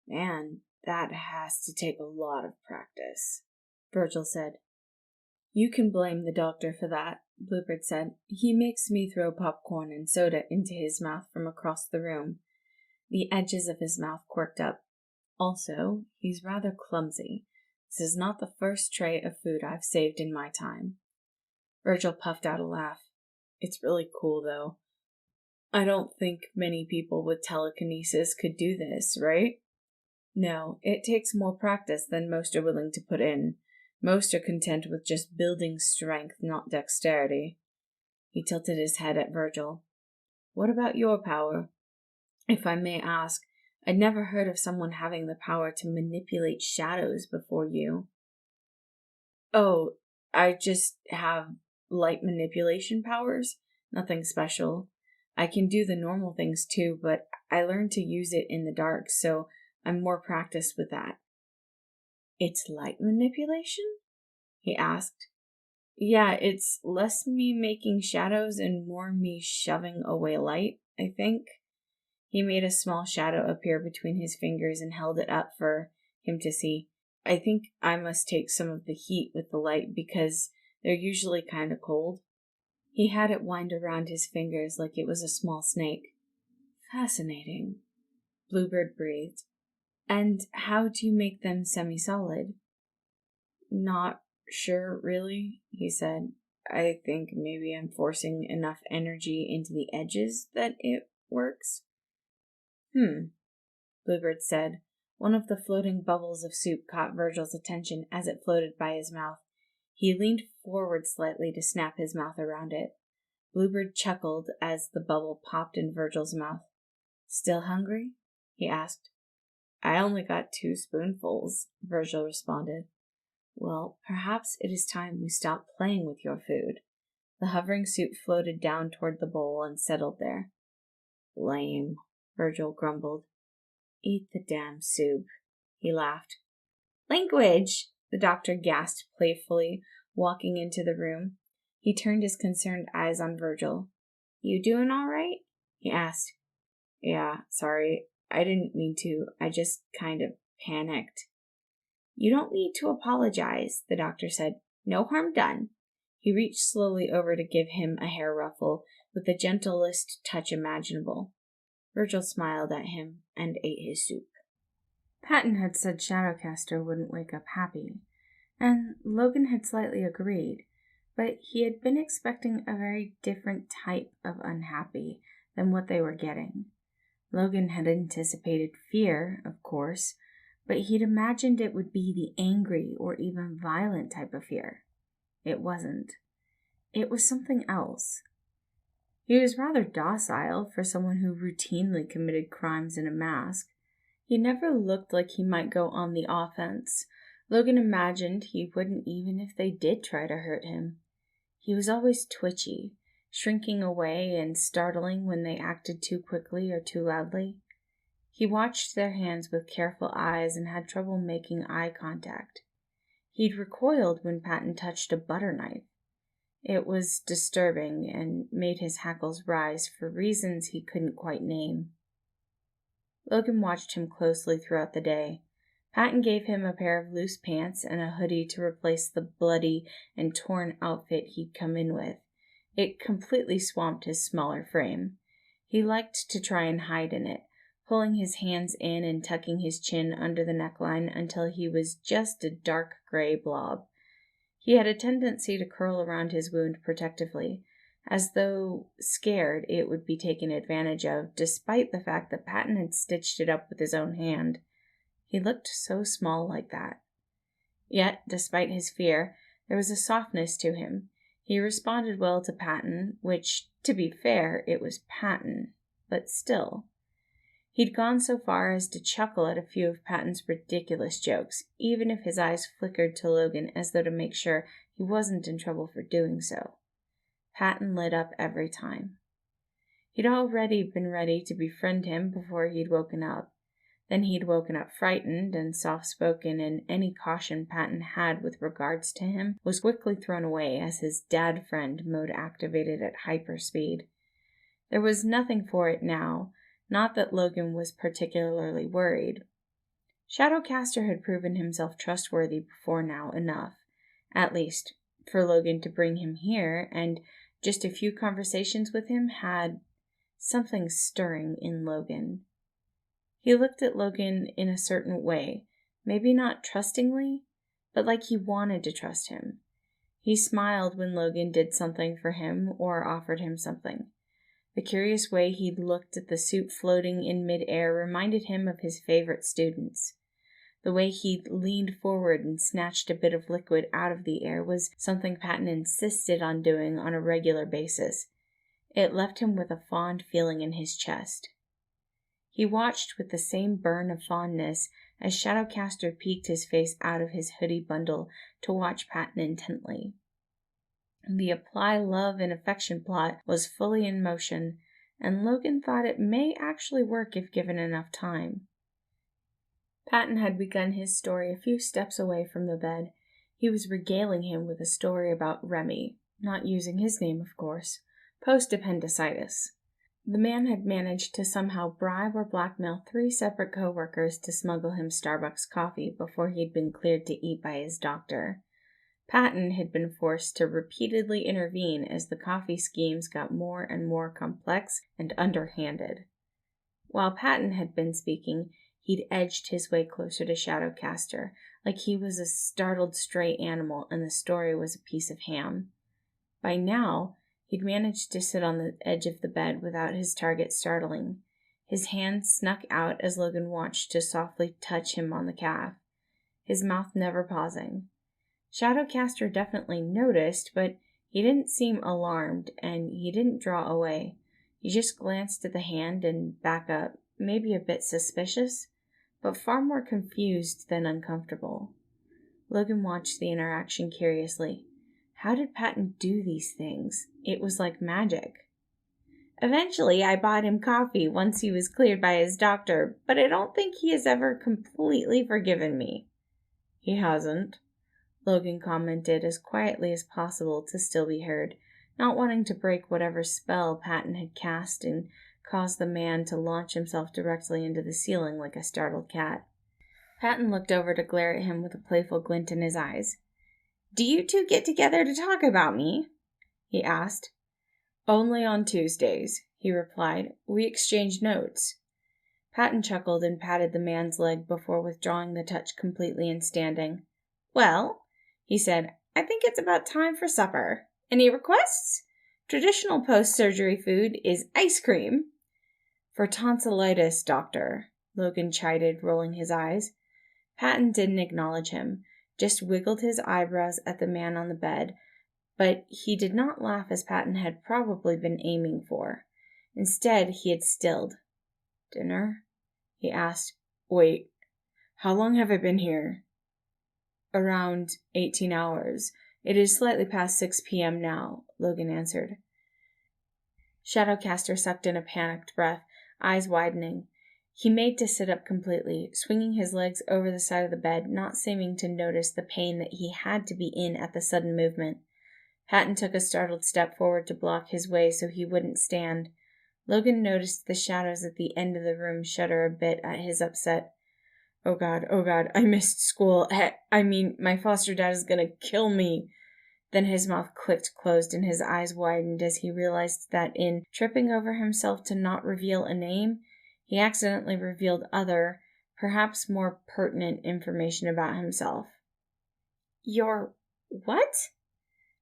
Man, that has to take a lot of practice, Virgil said. You can blame the doctor for that, Bluebird said. He makes me throw popcorn and soda into his mouth from across the room. The edges of his mouth quirked up. Also, he's rather clumsy. This is not the first tray of food I've saved in my time. Virgil puffed out a laugh. It's really cool, though. I don't think many people with telekinesis could do this, right? No, it takes more practice than most are willing to put in. Most are content with just building strength, not dexterity. He tilted his head at Virgil. What about your power? If I may ask, I'd never heard of someone having the power to manipulate shadows before you. Oh, I just have light manipulation powers. Nothing special. I can do the normal things too, but I learned to use it in the dark, so I'm more practiced with that. It's light manipulation? He asked. Yeah, it's less me making shadows and more me shoving away light, I think. He made a small shadow appear between his fingers and held it up for him to see. I think I must take some of the heat with the light because they're usually kind of cold. He had it wind around his fingers like it was a small snake. Fascinating, Bluebird breathed. And how do you make them semi-solid? Not sure, really, he said. I think maybe I'm forcing enough energy into the edges that it works. Bluebird said. One of the floating bubbles of soup caught Virgil's attention as it floated by his mouth. He leaned forward slightly to snap his mouth around it. Bluebird chuckled as the bubble popped in Virgil's mouth. Still hungry? He asked. I only got 2 spoonfuls, Virgil responded. Well, perhaps it is time we stop playing with your food. The hovering soup floated down toward the bowl and settled there. Lame, Virgil grumbled. Eat the damn soup, he laughed. Language, the doctor gasped playfully, walking into the room. He turned his concerned eyes on Virgil. You doing all right? He asked. Yeah, sorry. I didn't mean to. I just kind of panicked. You don't need to apologize, the doctor said. No harm done. He reached slowly over to give him a hair ruffle with the gentlest touch imaginable. Virgil smiled at him and ate his soup. Patton had said Shadowcaster wouldn't wake up happy, and Logan had slightly agreed, but he had been expecting a very different type of unhappy than what they were getting. Logan had anticipated fear, of course, but he'd imagined it would be the angry or even violent type of fear. It wasn't. It was something else. He was rather docile for someone who routinely committed crimes in a mask. He never looked like he might go on the offense. Logan imagined he wouldn't even if they did try to hurt him. He was always twitchy, shrinking away and startling when they acted too quickly or too loudly. He watched their hands with careful eyes and had trouble making eye contact. He'd recoiled when Patton touched a butter knife. It was disturbing and made his hackles rise for reasons he couldn't quite name. Logan watched him closely throughout the day. Patton gave him a pair of loose pants and a hoodie to replace the bloody and torn outfit he'd come in with. It completely swamped his smaller frame. He liked to try and hide in it, pulling his hands in and tucking his chin under the neckline until he was just a dark gray blob. He had a tendency to curl around his wound protectively, as though scared it would be taken advantage of, despite the fact that Patton had stitched it up with his own hand. He looked so small like that. Yet, despite his fear, there was a softness to him. He responded well to Patton, which, to be fair, it was Patton, but still. He'd gone so far as to chuckle at a few of Patton's ridiculous jokes, even if his eyes flickered to Logan as though to make sure he wasn't in trouble for doing so. Patton lit up every time. He'd already been ready to befriend him before he'd woken up. Then he'd woken up frightened and soft-spoken, and any caution Patton had with regards to him was quickly thrown away as his dad friend mode activated at hyperspeed. There was nothing for it now. Not that Logan was particularly worried. Shadowcaster had proven himself trustworthy before now enough, at least for Logan to bring him here, and just a few conversations with him had something stirring in Logan. He looked at Logan in a certain way, maybe not trustingly, but like he wanted to trust him. He smiled when Logan did something for him or offered him something. The curious way he'd looked at the soup floating in mid-air reminded him of his favorite students. The way he leaned forward and snatched a bit of liquid out of the air was something Patton insisted on doing on a regular basis. It left him with a fond feeling in his chest. He watched with the same burn of fondness as Shadowcaster peeked his face out of his hoodie bundle to watch Patton intently. The apply love and affection plot was fully in motion, and Logan thought it may actually work if given enough time. Patton had begun his story a few steps away from the bed. He was regaling him with a story about Remy, not using his name, of course, post-appendicitis. The man had managed to somehow bribe or blackmail 3 separate co-workers to smuggle him Starbucks coffee before he'd been cleared to eat by his doctor. Patton had been forced to repeatedly intervene as the coffee schemes got more and more complex and underhanded. While Patton had been speaking, he'd edged his way closer to Shadowcaster, like he was a startled stray animal and the story was a piece of ham. By now, he'd managed to sit on the edge of the bed without his target startling. His hand snuck out as Logan watched to softly touch him on the calf, his mouth never pausing. Shadowcaster definitely noticed, but he didn't seem alarmed, and he didn't draw away. He just glanced at the hand and back up, maybe a bit suspicious, but far more confused than uncomfortable. Logan watched the interaction curiously. How did Patton do these things? It was like magic. Eventually, I bought him coffee once he was cleared by his doctor, but I don't think he has ever completely forgiven me. He hasn't, Logan commented as quietly as possible to still be heard, not wanting to break whatever spell Patton had cast and cause the man to launch himself directly into the ceiling like a startled cat. Patton looked over to glare at him with a playful glint in his eyes. "Do you two get together to talk about me?" he asked. "Only on Tuesdays," he replied. "We exchange notes." Patton chuckled and patted the man's leg before withdrawing the touch completely and standing. "Well," he said, "I think it's about time for supper. Any requests? Traditional post-surgery food is ice cream." "For tonsillitis, doctor," Logan chided, rolling his eyes. Patton didn't acknowledge him, just wiggled his eyebrows at the man on the bed, but he did not laugh as Patton had probably been aiming for. Instead, he had stilled. "Dinner?" he asked. "Wait, how long have I been here?" "Around 18 hours. It is slightly past 6 p.m. now," Logan answered. Shadowcaster sucked in a panicked breath, eyes widening. He made to sit up completely, swinging his legs over the side of the bed, not seeming to notice the pain that he had to be in at the sudden movement. Patton took a startled step forward to block his way so he wouldn't stand. Logan noticed the shadows at the end of the room shudder a bit at his upset. Oh God, I missed school. My foster dad is gonna kill me." Then his mouth clicked closed and his eyes widened as he realized that in tripping over himself to not reveal a name, he accidentally revealed other, perhaps more pertinent information about himself. "You're what?"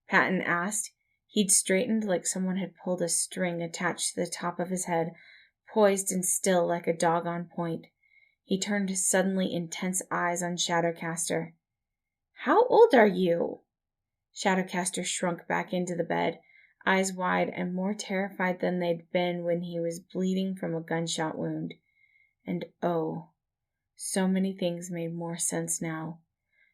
Patton asked. He'd straightened like someone had pulled a string attached to the top of his head, poised and still like a dog on point. He turned suddenly intense eyes on Shadowcaster. "How old are you?" Shadowcaster shrunk back into the bed, eyes wide and more terrified than they'd been when he was bleeding from a gunshot wound. And oh, so many things made more sense now.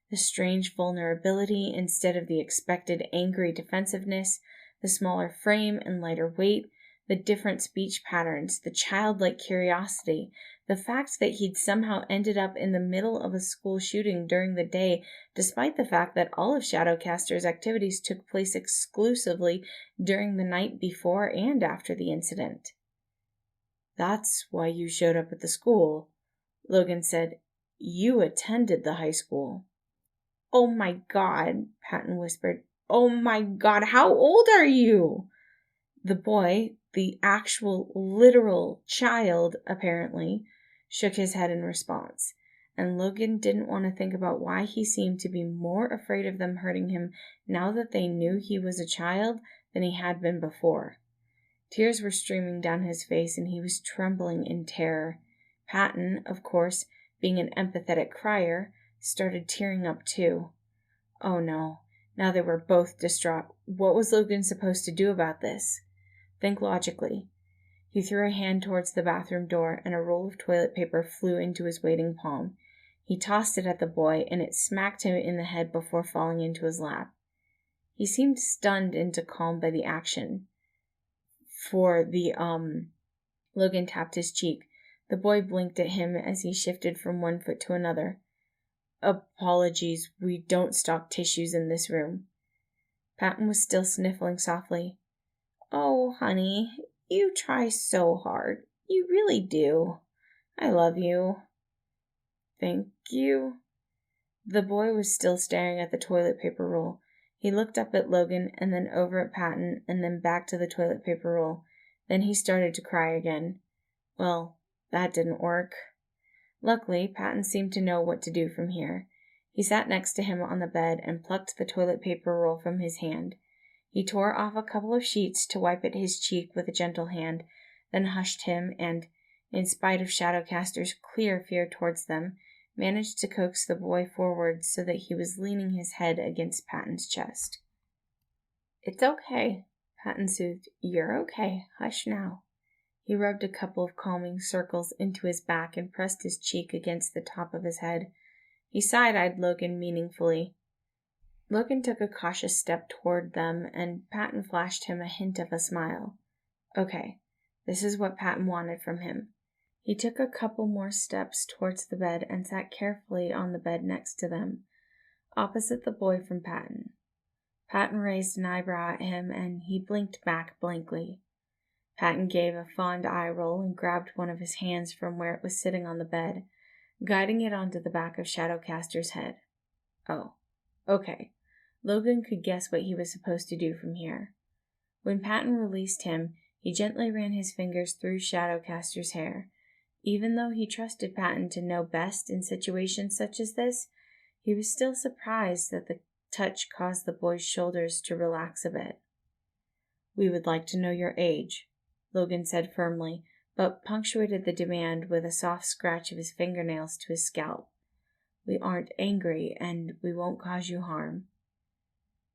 The strange vulnerability instead of the expected angry defensiveness, the smaller frame and lighter weight, the different speech patterns, the childlike curiosity, the fact that he'd somehow ended up in the middle of a school shooting during the day, despite the fact that all of Shadowcaster's activities took place exclusively during the night before and after the incident. "That's why you showed up at the school," Logan said. "You attended the high school." "Oh my God," Patton whispered. "Oh my God, how old are you?" The boy, the actual, literal child, apparently, shook his head in response, and Logan didn't want to think about why he seemed to be more afraid of them hurting him now that they knew he was a child than he had been before. Tears were streaming down his face, and he was trembling in terror. Patton, of course, being an empathetic crier, started tearing up too. Oh no, now they were both distraught. What was Logan supposed to do about this? Think logically. He threw a hand towards the bathroom door, and a roll of toilet paper flew into his waiting palm. He tossed it at the boy, and it smacked him in the head before falling into his lap. He seemed stunned into calm by the action. Logan tapped his cheek. The boy blinked at him as he shifted from one foot to another. Apologies, we don't stock tissues in this room. Patton was still sniffling softly. Oh, honey, you try so hard. You really do. I love you. Thank you. The boy was still staring at the toilet paper roll. He looked up at Logan and then over at Patton and then back to the toilet paper roll. Then he started to cry again. Well, that didn't work. Luckily, Patton seemed to know what to do from here. He sat next to him on the bed and plucked the toilet paper roll from his hand. He tore off a couple of sheets to wipe at his cheek with a gentle hand, then hushed him and, in spite of Shadowcaster's clear fear towards them, managed to coax the boy forward so that he was leaning his head against Patton's chest. It's okay, Patton soothed. You're okay. Hush now. He rubbed a couple of calming circles into his back and pressed his cheek against the top of his head. He side-eyed Logan meaningfully. Logan took a cautious step toward them, and Patton flashed him a hint of a smile. Okay, this is what Patton wanted from him. He took a couple more steps towards the bed and sat carefully on the bed next to them, opposite the boy from Patton. Patton raised an eyebrow at him, and he blinked back blankly. Patton gave a fond eye roll and grabbed one of his hands from where it was sitting on the bed, guiding it onto the back of Shadowcaster's head. Oh, okay. Logan could guess what he was supposed to do from here. When Patton released him, he gently ran his fingers through Shadowcaster's hair. Even though he trusted Patton to know best in situations such as this, he was still surprised that the touch caused the boy's shoulders to relax a bit. We would like to know your age, Logan said firmly, but punctuated the demand with a soft scratch of his fingernails to his scalp. We aren't angry, and we won't cause you harm.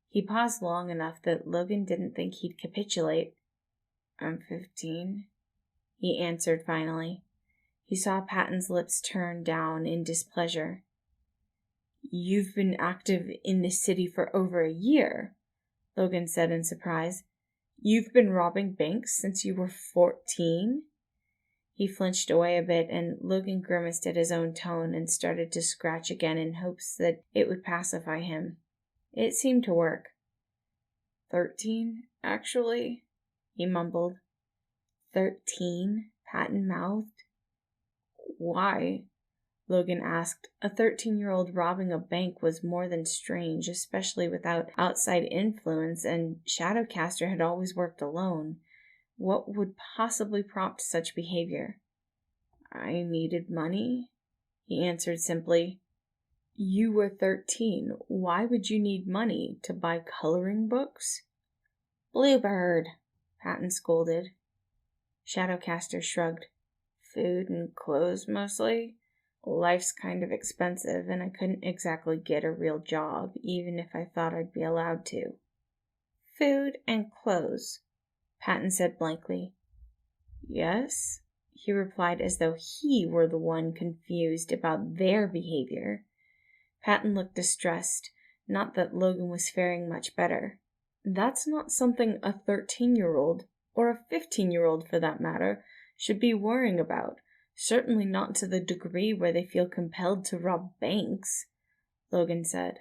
He paused long enough that Logan didn't think he'd capitulate. I'm 15, he answered finally. He saw Patton's lips turn down in displeasure. You've been active in this city for over a year, Logan said in surprise. You've been robbing banks since you were 14? He flinched away a bit, and Logan grimaced at his own tone and started to scratch again in hopes that it would pacify him. It seemed to work. 13, actually, he mumbled. 13? Patton mouthed. Why? Logan asked. A 13-year-old robbing a bank was more than strange, especially without outside influence, and Shadowcaster had always worked alone. What would possibly prompt such behavior? I needed money, he answered simply. You were 13. Why would you need money? To buy coloring books? Bluebird, Patton scolded. Shadowcaster shrugged. Food and clothes, mostly. Life's kind of expensive, and I couldn't exactly get a real job, even if I thought I'd be allowed to. Food and clothes, Patton said blankly. Yes, he replied as though he were the one confused about their behavior. Patton looked distressed, not that Logan was faring much better. That's not something a 13-year-old, or a 15-year-old for that matter, should be worrying about. Certainly not to the degree where they feel compelled to rob banks, Logan said.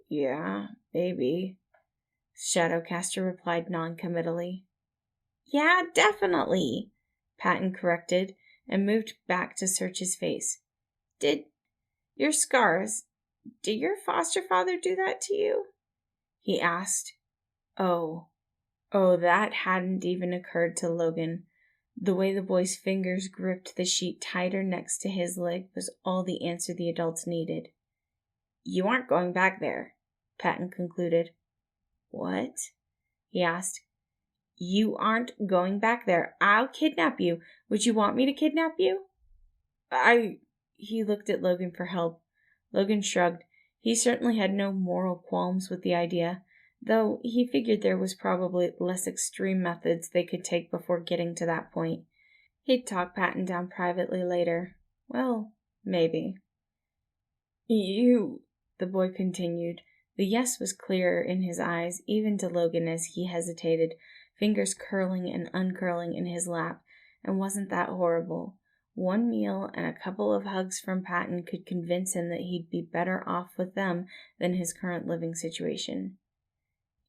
Yeah, maybe, Shadowcaster replied non-committally. Yeah, definitely, Patton corrected and moved back to search his face. Did your scars, did your foster father do that to you? He asked. Oh, that hadn't even occurred to Logan. The way the boy's fingers gripped the sheet tighter next to his leg was all the answer the adults needed. You aren't going back there, Patton concluded. What? He asked. You aren't going back there. I'll kidnap you. Would you want me to kidnap you? He looked at Logan for help. Logan shrugged. He certainly had no moral qualms with the idea, though he figured there was probably less extreme methods they could take before getting to that point. He'd talk Patton down privately later. Well, maybe. You, the boy continued. The yes was clearer in his eyes, even to Logan as he hesitated, fingers curling and uncurling in his lap, and wasn't that horrible. One meal and a couple of hugs from Patton could convince him that he'd be better off with them than his current living situation.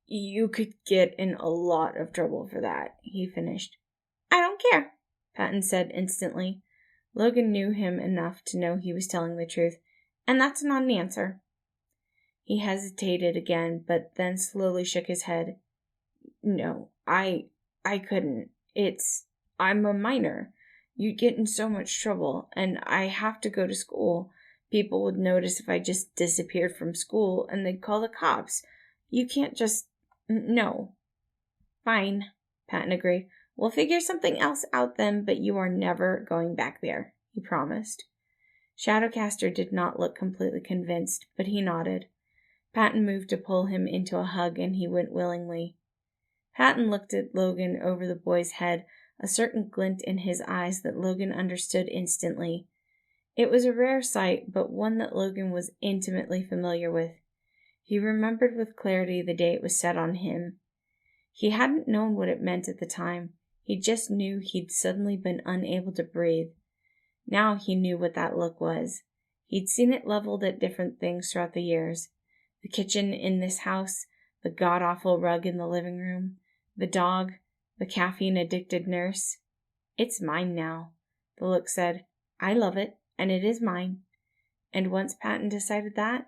You could get in a lot of trouble for that, he finished. I don't care, Patton said instantly. Logan knew him enough to know he was telling the truth, and that's not an answer. He hesitated again, but then slowly shook his head. No, I couldn't. I'm a minor. You'd get in so much trouble, and I have to go to school. People would notice if I just disappeared from school, and they'd call the cops. You can't just... No. Fine, Patton agreed. We'll figure something else out then, but you are never going back there, he promised. Shadowcaster did not look completely convinced, but he nodded. Patton moved to pull him into a hug, and he went willingly. Patton looked at Logan over the boy's head, a certain glint in his eyes that Logan understood instantly. It was a rare sight, but one that Logan was intimately familiar with. He remembered with clarity the day it was set on him. He hadn't known what it meant at the time. He just knew he'd suddenly been unable to breathe. Now he knew what that look was. He'd seen it leveled at different things throughout the years. The kitchen in this house, the god-awful rug in the living room, the dog, the caffeine-addicted nurse. It's mine now, the look said. I love it, and it is mine. And once Patton decided that,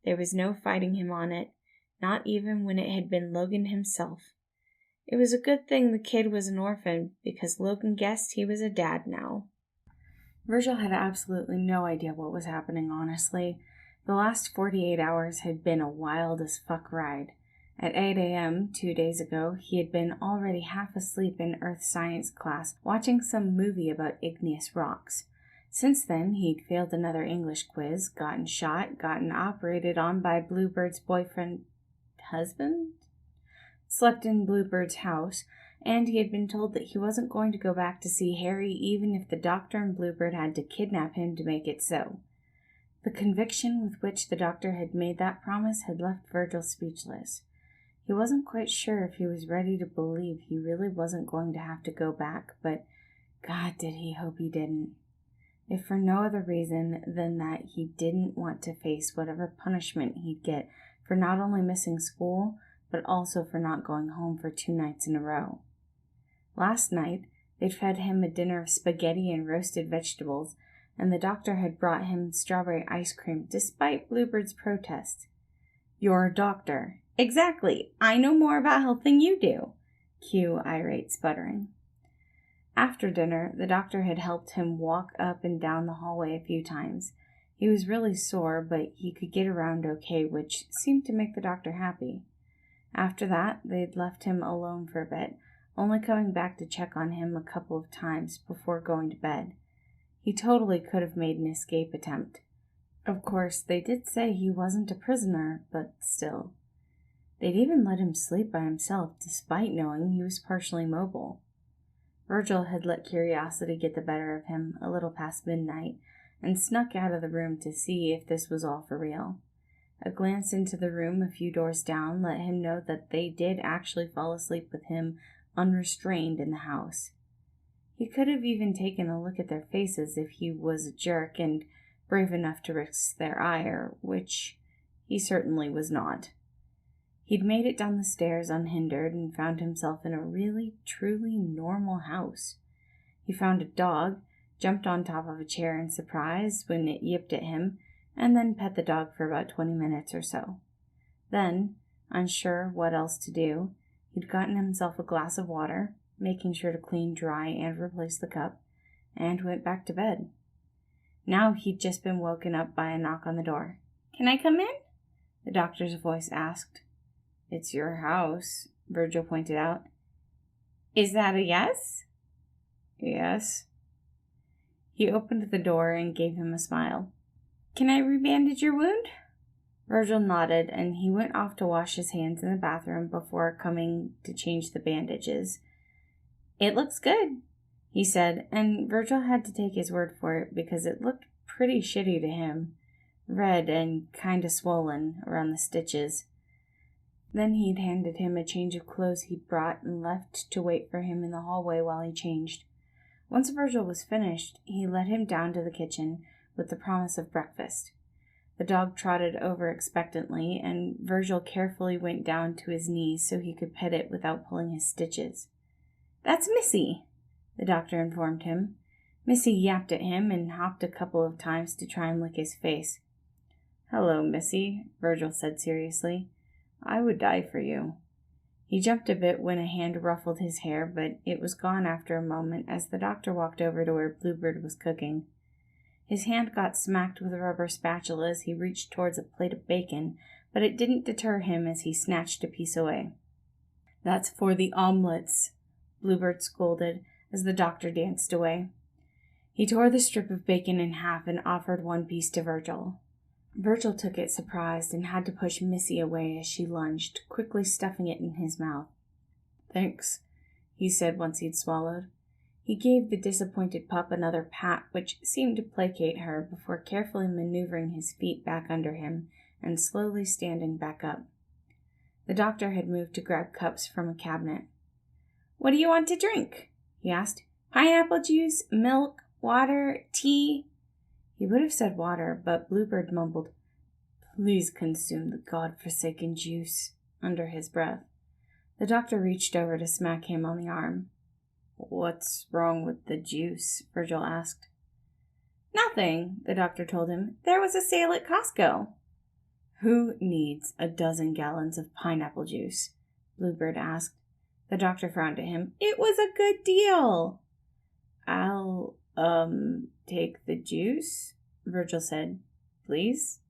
there was no fighting him on it, not even when it had been Logan himself. It was a good thing the kid was an orphan, because Logan guessed he was a dad now. Virgil had absolutely no idea what was happening, honestly. The last 48 hours had been a wild-as-fuck ride. At 8 a.m. 2 days ago, he had been already half asleep in Earth Science class, watching some movie about igneous rocks. Since then, he'd failed another English quiz, gotten shot, gotten operated on by Bluebird's husband? Slept in Bluebird's house, and he had been told that he wasn't going to go back to see Harry even if the doctor and Bluebird had to kidnap him to make it so. The conviction with which the doctor had made that promise had left Virgil speechless. He wasn't quite sure if he was ready to believe he really wasn't going to have to go back, but God did he hope he didn't. If for no other reason than that he didn't want to face whatever punishment he'd get for not only missing school, but also for not going home for 2 nights in a row. Last night, they'd fed him a dinner of spaghetti and roasted vegetables, and the doctor had brought him strawberry ice cream despite Bluebird's protest. You're a doctor. Exactly. I know more about health than you do. Cue irate sputtering. After dinner, the doctor had helped him walk up and down the hallway a few times. He was really sore, but he could get around okay, which seemed to make the doctor happy. After that, they'd left him alone for a bit, only coming back to check on him a couple of times before going to bed. He totally could have made an escape attempt. Of course, they did say he wasn't a prisoner, but still. They'd even let him sleep by himself, despite knowing he was partially mobile. Virgil had let curiosity get the better of him a little past midnight, and snuck out of the room to see if this was all for real. A glance into the room a few doors down let him know that they did actually fall asleep with him unrestrained in the house. He could have even taken a look at their faces if he was a jerk and brave enough to risk their ire, which he certainly was not. He'd made it down the stairs unhindered and found himself in a really, truly normal house. He found a dog, jumped on top of a chair in surprise when it yipped at him, and then pet the dog for about 20 minutes or so. Then, unsure what else to do, he'd gotten himself a glass of water, making sure to clean, dry, and replace the cup, and went back to bed. Now he'd just been woken up by a knock on the door. "Can I come in?" the doctor's voice asked. "It's your house," Virgil pointed out. "Is that a yes?" "Yes." He opened the door and gave him a smile. "Can I rebandage your wound?" Virgil nodded, and he went off to wash his hands in the bathroom before coming to change the bandages. "It looks good," he said, and Virgil had to take his word for it because it looked pretty shitty to him, red and kinda swollen around the stitches. Then he'd handed him a change of clothes he'd brought and left to wait for him in the hallway while he changed. Once Virgil was finished, he led him down to the kitchen with the promise of breakfast. The dog trotted over expectantly, and Virgil carefully went down to his knees so he could pet it without pulling his stitches. "That's Missy," the doctor informed him. Missy yapped at him and hopped a couple of times to try and lick his face. "Hello, Missy," Virgil said seriously. "I would die for you." He jumped a bit when a hand ruffled his hair, but it was gone after a moment as the doctor walked over to where Bluebird was cooking. His hand got smacked with a rubber spatula as he reached towards a plate of bacon, but it didn't deter him as he snatched a piece away. "That's for the omelets," Bluebird scolded as the doctor danced away. He tore the strip of bacon in half and offered one piece to Virgil. Virgil took it surprised and had to push Missy away as she lunged, quickly stuffing it in his mouth. "Thanks," he said once he'd swallowed. He gave the disappointed pup another pat, which seemed to placate her, before carefully maneuvering his feet back under him and slowly standing back up. The doctor had moved to grab cups from a cabinet. "What do you want to drink?" he asked. "Pineapple juice, milk, water, tea?" He would have said water, but Bluebird mumbled, "Please consume the God-forsaken juice," under his breath. The doctor reached over to smack him on the arm. "What's wrong with the juice?" Virgil asked. "Nothing," the doctor told him. "There was a sale at Costco." "Who needs a dozen gallons of pineapple juice?" Bluebird asked. The doctor frowned at him. "It was a good deal." "I'll, take the juice," Virgil said. "Please?"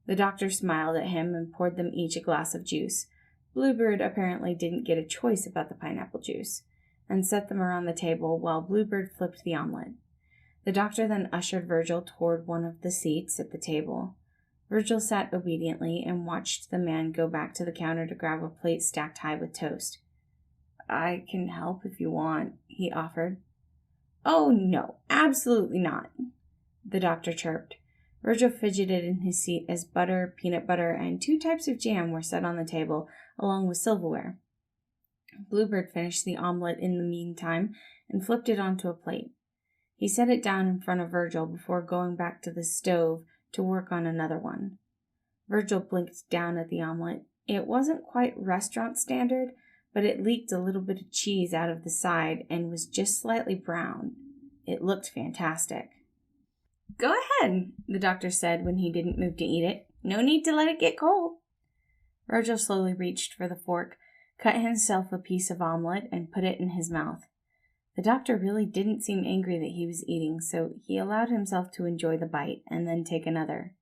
The doctor smiled at him and poured them each a glass of juice. Bluebird apparently didn't get a choice about the pineapple juice, and set them around the table while Bluebird flipped the omelet. The doctor then ushered Virgil toward one of the seats at the table. Virgil sat obediently and watched the man go back to the counter to grab a plate stacked high with toast. "I can help if you want," he offered. "Oh, no, absolutely not," the doctor chirped. Virgil fidgeted in his seat as butter, peanut butter, and 2 types of jam were set on the table, along with silverware. Bluebird finished the omelet in the meantime and flipped it onto a plate. He set it down in front of Virgil before going back to the stove to work on another one. Virgil blinked down at the omelet. It wasn't quite restaurant standard, but it leaked a little bit of cheese out of the side and was just slightly brown. It looked fantastic. "Go ahead," the doctor said when he didn't move to eat it. "No need to let it get cold." Virgil slowly reached for the fork, cut himself a piece of omelet, and put it in his mouth. The doctor really didn't seem angry that he was eating, so he allowed himself to enjoy the bite and then take another.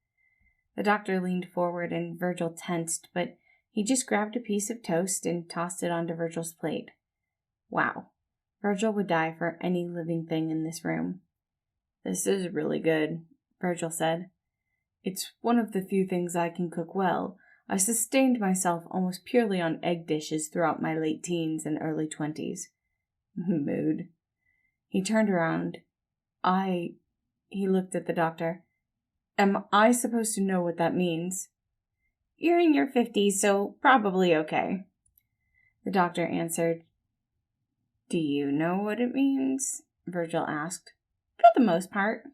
The doctor leaned forward and Virgil tensed, but he just grabbed a piece of toast and tossed it onto Virgil's plate. Wow. Virgil would die for any living thing in this room. "This is really good," Virgil said. "It's one of the few things I can cook well. I sustained myself almost purely on egg dishes throughout my late teens and early 20s. Mood. He turned around. He looked at the doctor. "Am I supposed to know what that means?" "You're in your 50s, so probably okay," the doctor answered. "Do you know what it means?" Virgil asked. "For the most part."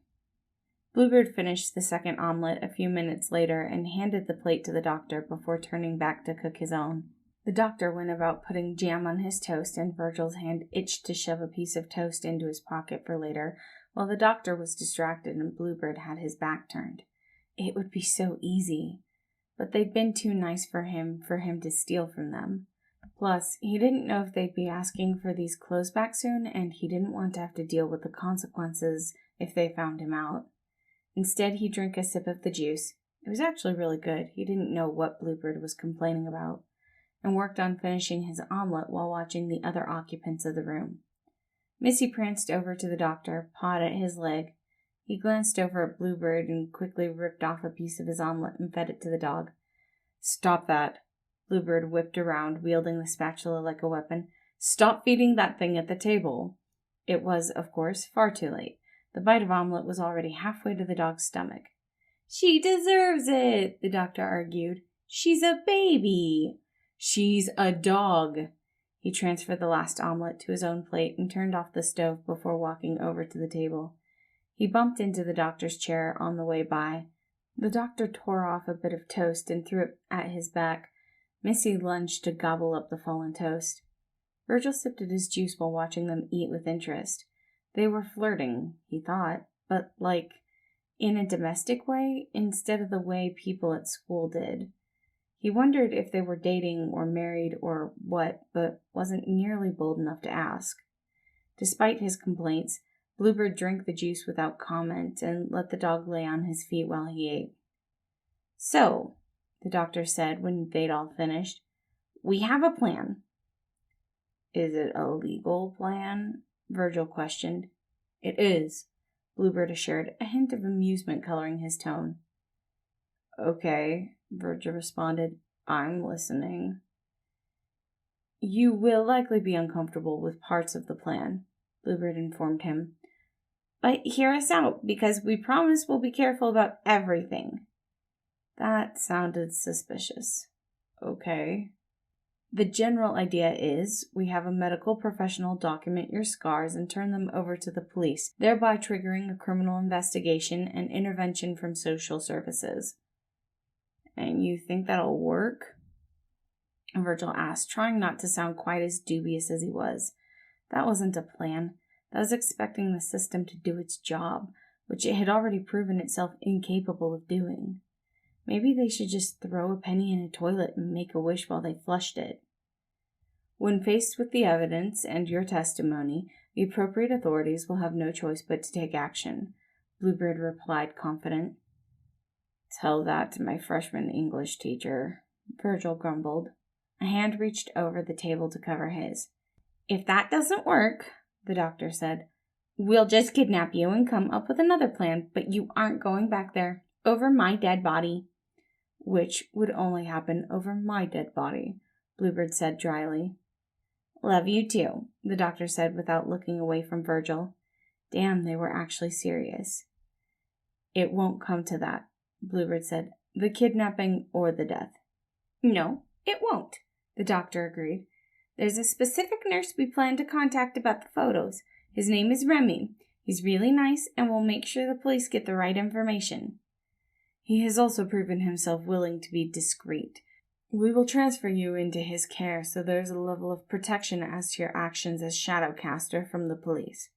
Bluebird finished the second omelet a few minutes later and handed the plate to the doctor before turning back to cook his own. The doctor went about putting jam on his toast, and Virgil's hand itched to shove a piece of toast into his pocket for later, while the doctor was distracted and Bluebird had his back turned. It would be so easy. But they'd been too nice for him to steal from them. Plus, he didn't know if they'd be asking for these clothes back soon, and he didn't want to have to deal with the consequences if they found him out. Instead, he drank a sip of the juice. It was actually really good. He didn't know what Bluebird was complaining about, and worked on finishing his omelet while watching the other occupants of the room. Missy pranced over to the doctor, pawed at his leg. He glanced over at Bluebird and quickly ripped off a piece of his omelet and fed it to the dog. "Stop that." Bluebird whipped around, wielding the spatula like a weapon. "Stop feeding that thing at the table." It was, of course, far too late. The bite of omelet was already halfway to the dog's stomach. "She deserves it," the doctor argued. "She's a baby." "She's a dog." He transferred the last omelet to his own plate and turned off the stove before walking over to the table. He bumped into the doctor's chair on the way by. The doctor tore off a bit of toast and threw it at his back. Missy lunged to gobble up the fallen toast. Virgil sipped at his juice while watching them eat with interest. They were flirting, he thought, but in a domestic way instead of the way people at school did. He wondered if they were dating or married or what, but wasn't nearly bold enough to ask. Despite his complaints, Bluebird drank the juice without comment and let the dog lay on his feet while he ate. "So," the doctor said when they'd all finished, "we have a plan." "Is it a legal plan?" Virgil questioned. "It is," Bluebird assured, a hint of amusement coloring his tone. "Okay," Virgil responded. "I'm listening." "You will likely be uncomfortable with parts of the plan," Bluebird informed him. "But hear us out, because we promise we'll be careful about everything." That sounded suspicious. "Okay." "The general idea is we have a medical professional document your scars and turn them over to the police, thereby triggering a criminal investigation and intervention from social services." "And you think that'll work?" Virgil asked, trying not to sound quite as dubious as he was. That wasn't a plan. That was expecting the system to do its job, which it had already proven itself incapable of doing. Maybe they should just throw a penny in a toilet and make a wish while they flushed it. "When faced with the evidence and your testimony, the appropriate authorities will have no choice but to take action," Bluebird replied, confident. "Tell that to my freshman English teacher," Virgil grumbled. A hand reached over the table to cover his. "If that doesn't work," the doctor said, "we'll just kidnap you and come up with another plan, but you aren't going back there. Over my dead body." "Which would only happen over my dead body," Bluebird said dryly. "Love you too," the doctor said without looking away from Virgil. Damn, they were actually serious. "It won't come to that," Bluebird said. "The kidnapping or the death." "No, it won't," the doctor agreed. "There's a specific nurse we plan to contact about the photos. His name is Remy. He's really nice and will make sure the police get the right information. He has also proven himself willing to be discreet. We will transfer you into his care so there's a level of protection as to your actions as shadowcaster from the police."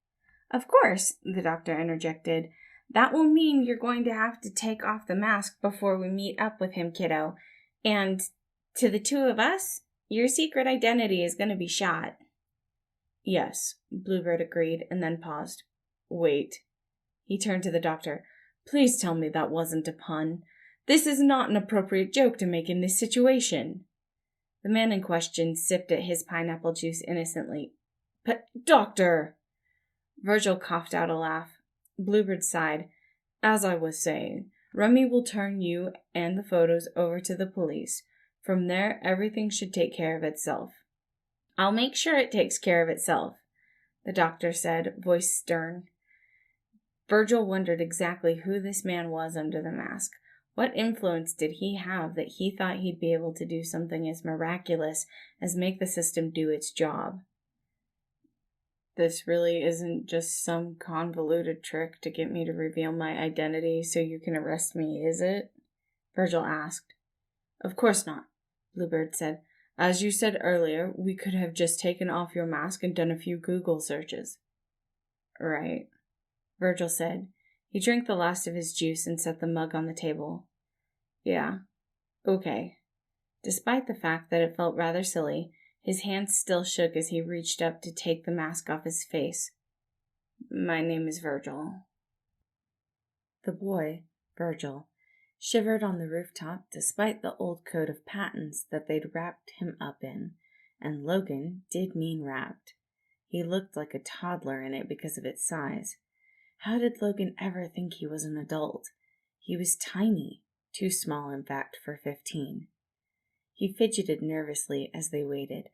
"Of course," the doctor interjected. "That will mean you're going to have to take off the mask before we meet up with him, kiddo. And to the two of us, your secret identity is going to be shot." "Yes," Bluebird agreed, and then paused. "Wait." He turned to the doctor. "Please tell me that wasn't a pun. This is not an appropriate joke to make in this situation." The man in question sipped at his pineapple juice innocently. "But, doctor!" Virgil coughed out a laugh. Bluebird sighed. "As I was saying, Remy will turn you and the photos over to the police. From there, everything should take care of itself." "I'll make sure it takes care of itself," the doctor said, voice stern. Virgil wondered exactly who this man was under the mask. What influence did he have that he thought he'd be able to do something as miraculous as make the system do its job? "This really isn't just some convoluted trick to get me to reveal my identity so you can arrest me, is it?" Virgil asked. "Of course not," Bluebird said. "As you said earlier, we could have just taken off your mask and done a few Google searches." "Right," Virgil said. He drank the last of his juice and set the mug on the table. "Yeah, okay." Despite the fact that it felt rather silly, his hands still shook as he reached up to take the mask off his face. "My name is Virgil." The boy, Virgil, shivered on the rooftop despite the old code of patents that they'd wrapped him up in, and Logan did mean wrapped. He looked like a toddler in it because of its size. How did Logan ever think he was an adult? He was tiny, too small, in fact, for 15. He fidgeted nervously as they waited,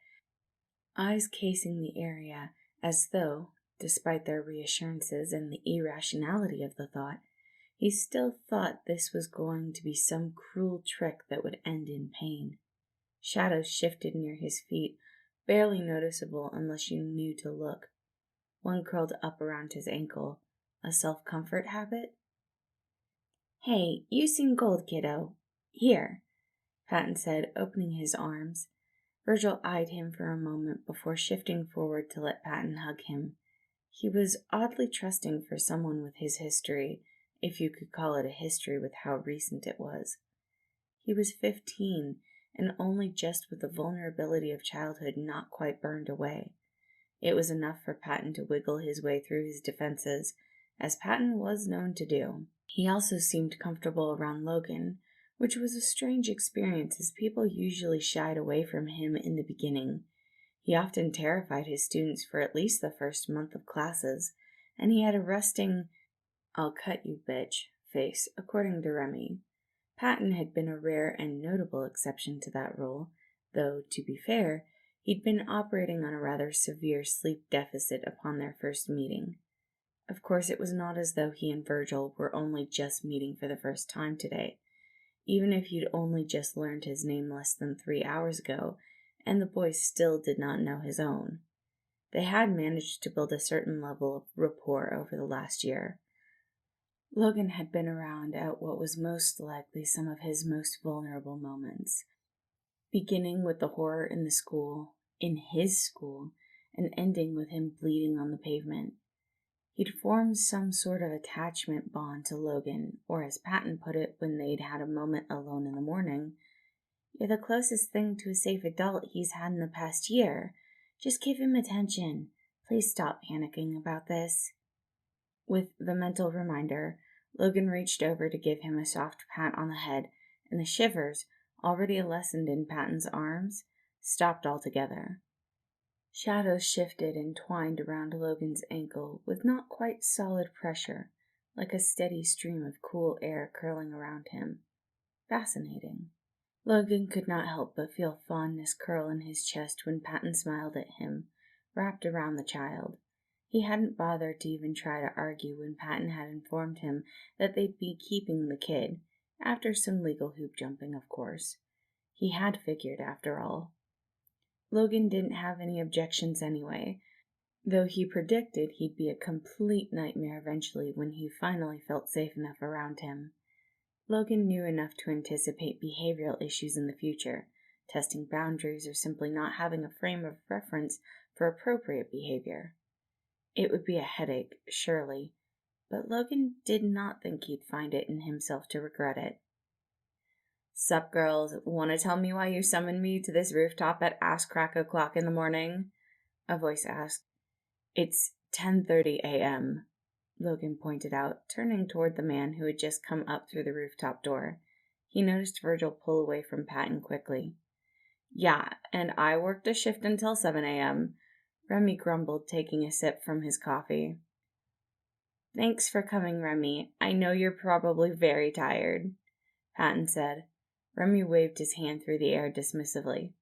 eyes casing the area as though, despite their reassurances and the irrationality of the thought, he still thought this was going to be some cruel trick that would end in pain. Shadows shifted near his feet, barely noticeable unless you knew to look. One curled up around his ankle. A self-comfort habit? "Hey, you seem gold, kiddo. Here," Patton said, opening his arms. Virgil eyed him for a moment before shifting forward to let Patton hug him. He was oddly trusting for someone with his history, if you could call it a history with how recent it was. He was 15, and only just with the vulnerability of childhood not quite burned away. It was enough for Patton to wiggle his way through his defenses, as Patton was known to do. He also seemed comfortable around Logan, which was a strange experience as people usually shied away from him in the beginning. He often terrified his students for at least the first month of classes, and he had a resting, "I'll cut you, bitch," face, according to Remy. Patton had been a rare and notable exception to that rule, though, to be fair, he'd been operating on a rather severe sleep deficit upon their first meeting. Of course, it was not as though he and Virgil were only just meeting for the first time today, even if he'd only just learned his name less than 3 hours ago, and the boy still did not know his own. They had managed to build a certain level of rapport over the last year. Logan had been around at what was most likely some of his most vulnerable moments, beginning with the horror in the school, in his school, and ending with him bleeding on the pavement. He'd formed some sort of attachment bond to Logan, or as Patton put it when they'd had a moment alone in the morning, "You're the closest thing to a safe adult he's had in the past year. Just give him attention. Please stop panicking about this." With the mental reminder, Logan reached over to give him a soft pat on the head, and the shivers, already lessened in Patton's arms, stopped altogether. Shadows shifted and twined around Logan's ankle with not quite solid pressure, like a steady stream of cool air curling around him. Fascinating. Logan could not help but feel fondness curl in his chest when Patton smiled at him, wrapped around the child. He hadn't bothered to even try to argue when Patton had informed him that they'd be keeping the kid, after some legal hoop jumping, of course. He had figured, after all. Logan didn't have any objections anyway, though he predicted he'd be a complete nightmare eventually when he finally felt safe enough around him. Logan knew enough to anticipate behavioral issues in the future, testing boundaries or simply not having a frame of reference for appropriate behavior. It would be a headache, surely, but Logan did not think he'd find it in himself to regret it. "Sup, girls, wanna tell me why you summoned me to this rooftop at ass-crack o'clock in the morning?" a voice asked. "It's 10:30 a.m., Logan pointed out, turning toward the man who had just come up through the rooftop door. He noticed Virgil pull away from Patton quickly. "Yeah, and I worked a shift until 7 a.m., Remy grumbled, taking a sip from his coffee. "Thanks for coming, Remy. I know you're probably very tired," Patton said. Remy waved his hand through the air dismissively.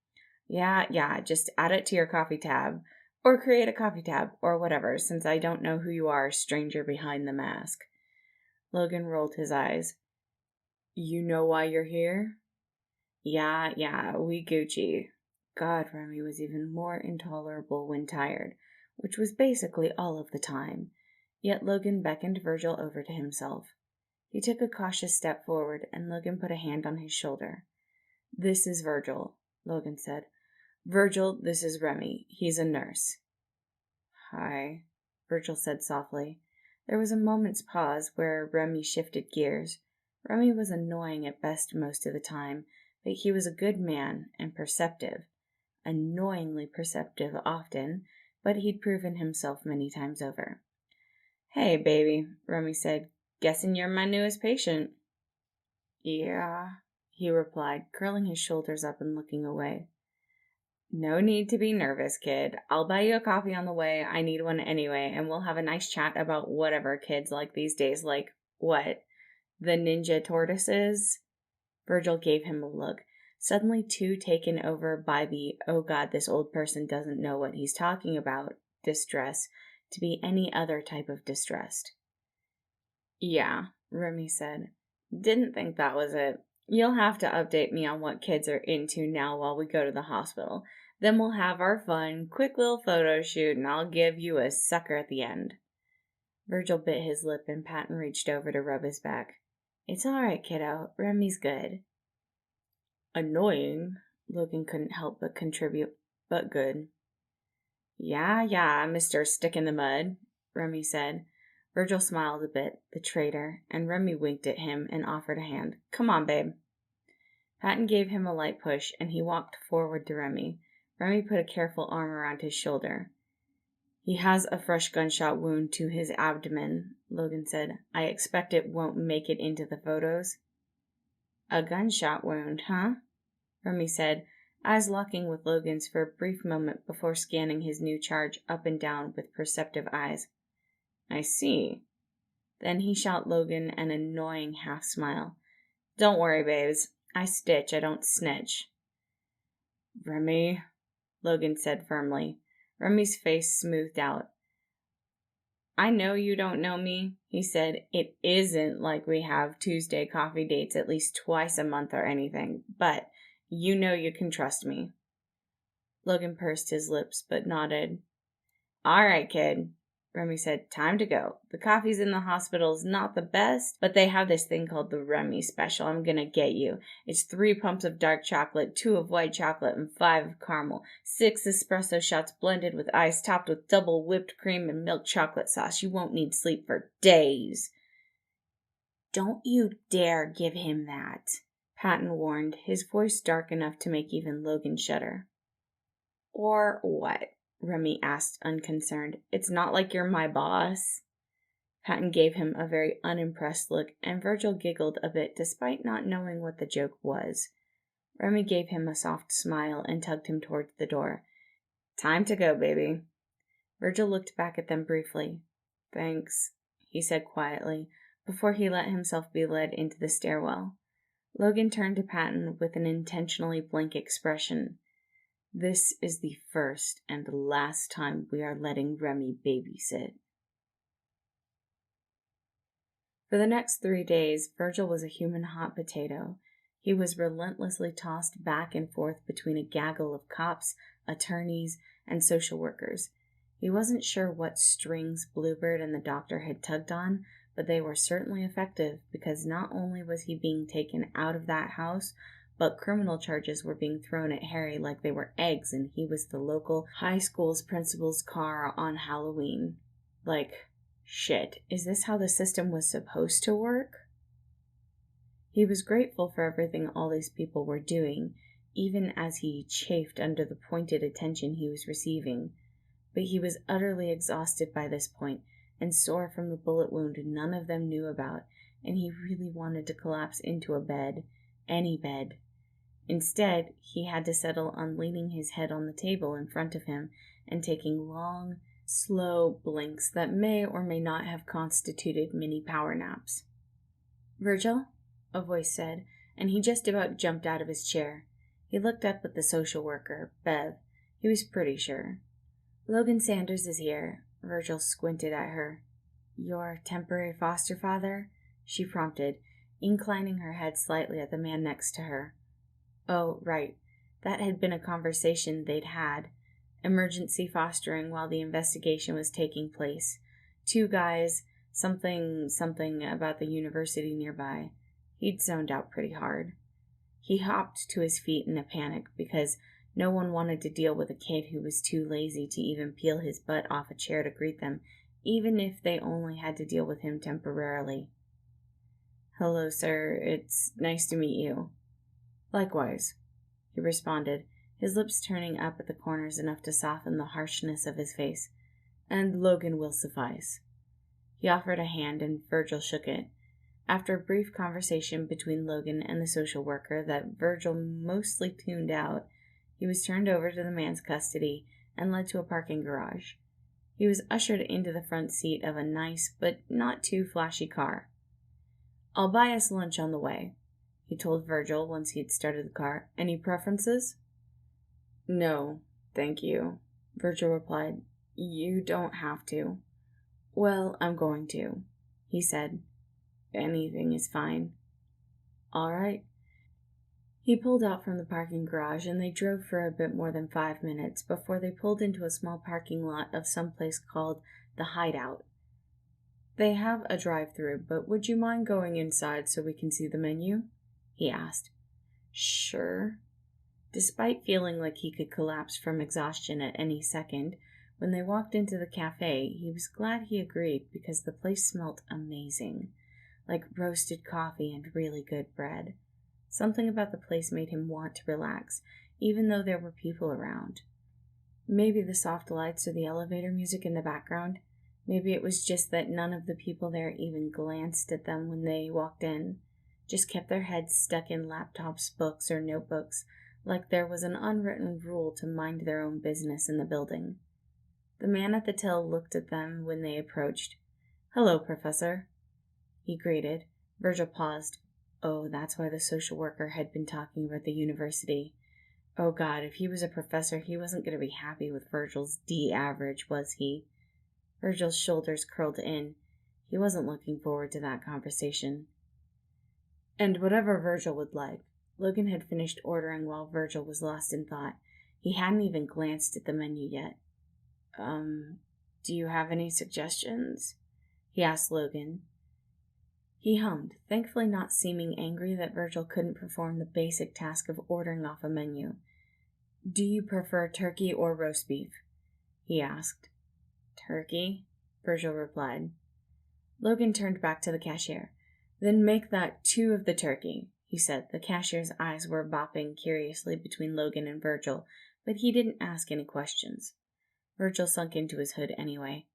Yeah, just add it to your coffee tab. Or create a coffee tab, or whatever, since I don't know who you are, stranger behind the mask." Logan rolled his eyes. "You know why you're here?" Yeah, we Gucci." God, Remy was even more intolerable when tired, which was basically all of the time. Yet Logan beckoned Virgil over to himself. He took a cautious step forward, and Logan put a hand on his shoulder. "This is Virgil," Logan said. "Virgil, this is Remy. He's a nurse." "Hi," Virgil said softly. There was a moment's pause where Remy shifted gears. Remy was annoying at best most of the time, but he was a good man and perceptive. Annoyingly perceptive often, but he'd proven himself many times over. "Hey, baby," Remy said. "Guessing you're my newest patient." "Yeah," he replied, curling his shoulders up and looking away. No need to be nervous, kid. I'll buy you a coffee on the way. I need one anyway, and we'll have a nice chat about whatever kids like these days. Like, what? The ninja tortoises? Virgil gave him a look, suddenly too taken over by the, oh God, this old person doesn't know what he's talking about, distress, to be any other type of distressed. Yeah, Remy said. Didn't think that was it. You'll have to update me on what kids are into now while we go to the hospital. Then we'll have our fun, quick little photo shoot, and I'll give you a sucker at the end. Virgil bit his lip and Patton reached over to rub his back. It's all right, kiddo. Remy's good. Annoying, Logan couldn't help but contribute, but good. Yeah, Mr. Stick in the Mud, Remy said. Virgil smiled a bit, the traitor, and Remy winked at him and offered a hand. Come on, babe. Patton gave him a light push, and he walked forward to Remy. Remy put a careful arm around his shoulder. He has a fresh gunshot wound to his abdomen, Logan said. I expect it won't make it into the photos. A gunshot wound, huh? Remy said, eyes locking with Logan's for a brief moment before scanning his new charge up and down with perceptive eyes. I see. Then he shot Logan an annoying half-smile. Don't worry, babes. I stitch, I don't snitch. Remy, Logan said firmly. Remy's face smoothed out. I know you don't know me, he said. It isn't like we have Tuesday coffee dates at least twice a month or anything, but you know you can trust me. Logan pursed his lips, but nodded. All right, kid, Remy said. Time to go. The coffee's in the hospital's not the best, but they have this thing called the Remy special I'm gonna get you. It's 3 pumps of dark chocolate, 2 of white chocolate, and 5 of caramel. 6 espresso shots blended with ice, topped with double whipped cream and milk chocolate sauce. You won't need sleep for days. Don't you dare give him that, Patton warned, his voice dark enough to make even Logan shudder. Or what? Remy asked, unconcerned. It's not like you're my boss. Patton gave him a very unimpressed look, and Virgil giggled a bit despite not knowing what the joke was. Remy gave him a soft smile and tugged him towards the door. Time to go, baby. Virgil looked back at them briefly. Thanks, he said quietly, before he let himself be led into the stairwell. Logan turned to Patton with an intentionally blank expression. This is the first and last time we are letting Remy babysit. For the next 3 days, Virgil was a human hot potato. He was relentlessly tossed back and forth between a gaggle of cops, attorneys, and social workers. He wasn't sure what strings Bluebird and the doctor had tugged on, but they were certainly effective because not only was he being taken out of that house, but criminal charges were being thrown at Harry like they were eggs and he was the local high school's principal's car on Halloween. Like, shit, is this how the system was supposed to work? He was grateful for everything all these people were doing, even as he chafed under the pointed attention he was receiving. But he was utterly exhausted by this point and sore from the bullet wound none of them knew about, and he really wanted to collapse into a bed, any bed. Instead, he had to settle on leaning his head on the table in front of him and taking long, slow blinks that may or may not have constituted mini power naps. Virgil? A voice said, and he just about jumped out of his chair. He looked up at the social worker, Bev. He was pretty sure. Logan Sanders is here. Virgil squinted at her. Your temporary foster father? She prompted, inclining her head slightly at the man next to her. Oh, right. That had been a conversation they'd had. Emergency fostering while the investigation was taking place. 2 guys, something about the university nearby. He'd zoned out pretty hard. He hopped to his feet in a panic because no one wanted to deal with a kid who was too lazy to even peel his butt off a chair to greet them, even if they only had to deal with him temporarily. Hello, sir. It's nice to meet you. Likewise, he responded, his lips turning up at the corners enough to soften the harshness of his face. And Logan will suffice. He offered a hand, and Virgil shook it. After a brief conversation between Logan and the social worker that Virgil mostly tuned out, he He was turned over to the man's custody and led to a parking garage. He was ushered into the front seat of a nice but not too flashy car. "I'll buy us lunch on the way," he told Virgil once he had started the car. "Any preferences?" "No, thank you," Virgil replied. "You don't have to." "Well, I'm going to," he said. "Anything is fine." "All right." He pulled out from the parking garage, and they drove for a bit more than 5 minutes before they pulled into a small parking lot of some place called the Hideout. "They have a drive-through, but would you mind going inside so we can see the menu?" he asked. "Sure." Despite feeling like he could collapse from exhaustion at any second, when they walked into the cafe, he was glad he agreed because the place smelt amazing, like roasted coffee and really good bread. Something about the place made him want to relax, even though there were people around. Maybe the soft lights or the elevator music in the background. Maybe it was just that none of the people there even glanced at them when they walked in, just kept their heads stuck in laptops, books, or notebooks, like there was an unwritten rule to mind their own business in the building. The man at the till looked at them when they approached. "Hello, Professor," he greeted. Virgil paused. Oh, that's why the social worker had been talking about the university. Oh God, if he was a professor, he wasn't going to be happy with Virgil's D average, was he? Virgil's shoulders curled in. He wasn't looking forward to that conversation. "And whatever Virgil would like." Logan had finished ordering while Virgil was lost in thought. He hadn't even glanced at the menu yet. Do you have any suggestions?" he asked Logan. He hummed, thankfully not seeming angry that Virgil couldn't perform the basic task of ordering off a menu. "Do you prefer turkey or roast beef?" he asked. "Turkey," Virgil replied. Logan turned back to the cashier. "Then make that 2 of the turkey," he said. The cashier's eyes were bopping curiously between Logan and Virgil, but he didn't ask any questions. Virgil sunk into his hood anyway.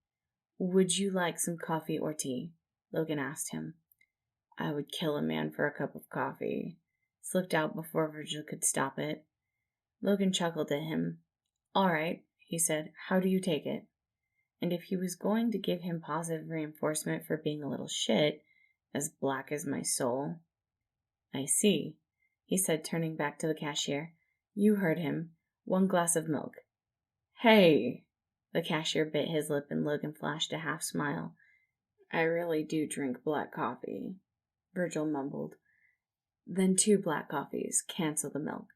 "Would you like some coffee or tea?" Logan asked him. "I would kill a man for a cup of coffee," slipped out before Virgil could stop it. Logan chuckled at him. "All right," he said. "How do you take it?" And if he was going to give him positive reinforcement for being a little shit, as black as my soul. "I see," he said, turning back to the cashier. "You heard him. 1 glass of milk." "Hey!" The cashier bit his lip and Logan flashed a half smile. "I really do drink black coffee," Virgil mumbled. "Then 2 black coffees. Cancel the milk."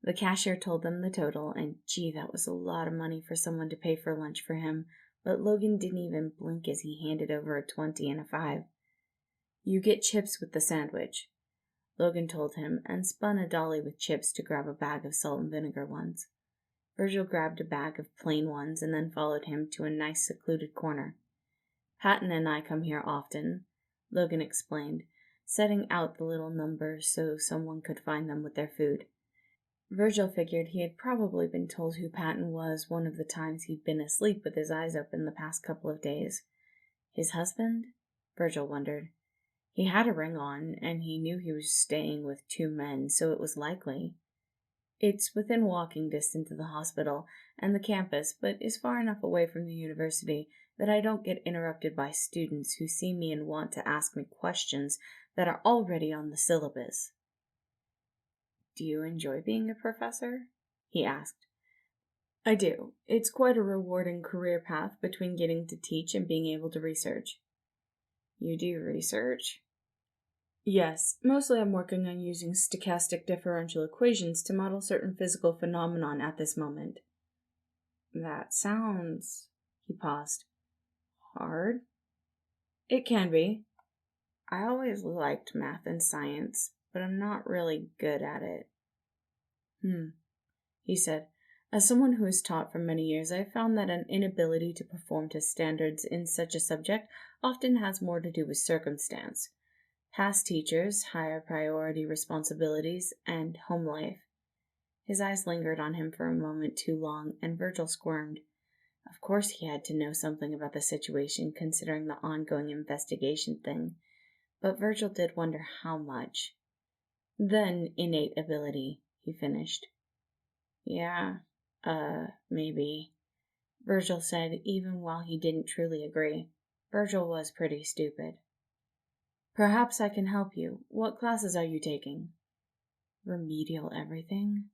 The cashier told them the total, and gee, that was a lot of money for someone to pay for lunch for him, but Logan didn't even blink as he handed over a 20 and a 5. "You get chips with the sandwich," Logan told him, and spun a dolly with chips to grab a bag of salt and vinegar ones. Virgil grabbed a bag of plain ones and then followed him to a nice secluded corner. "Patton and I come here often," Logan explained, setting out the little numbers so someone could find them with their food. Virgil figured he had probably been told who Patton was one of the times he'd been asleep with his eyes open the past couple of days. His husband? Virgil wondered. He had a ring on, and he knew he was staying with 2 men, so it was likely. It's within walking distance of the hospital and the campus, but is far enough away from the university that I don't get interrupted by students who see me and want to ask me questions that are already on the syllabus. "Do you enjoy being a professor?" he asked. "I do. It's quite a rewarding career path between getting to teach and being able to research." "You do research?" "Yes. Mostly I'm working on using stochastic differential equations to model certain physical phenomenon at this moment." "That sounds..." He paused. "Hard?" "It can be. I always liked math and science, but I'm not really good at it." He said. "As someone who has taught for many years, I have found that an inability to perform to standards in such a subject often has more to do with circumstance. Past teachers, higher priority responsibilities, and home life." His eyes lingered on him for a moment too long, and Virgil squirmed. Of course he had to know something about the situation, considering the ongoing investigation thing. But Virgil did wonder how much. "Then innate ability," he finished. Yeah, maybe, Virgil said, even while he didn't truly agree. Virgil was pretty stupid. Perhaps I can help you. What classes are you taking? Remedial everything?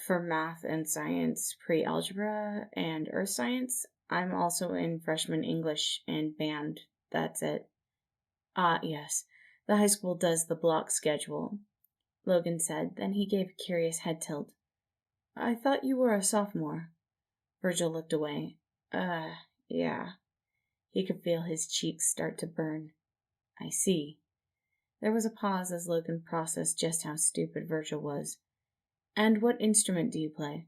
For math and science, pre-algebra, and earth science. I'm also in freshman English and band. That's it. Ah, yes. The high school does the block schedule, Logan said. Then he gave a curious head tilt. I thought you were a sophomore. Virgil looked away. Yeah. He could feel his cheeks start to burn. I see. There was a pause as Logan processed just how stupid Virgil was. And what instrument do you play?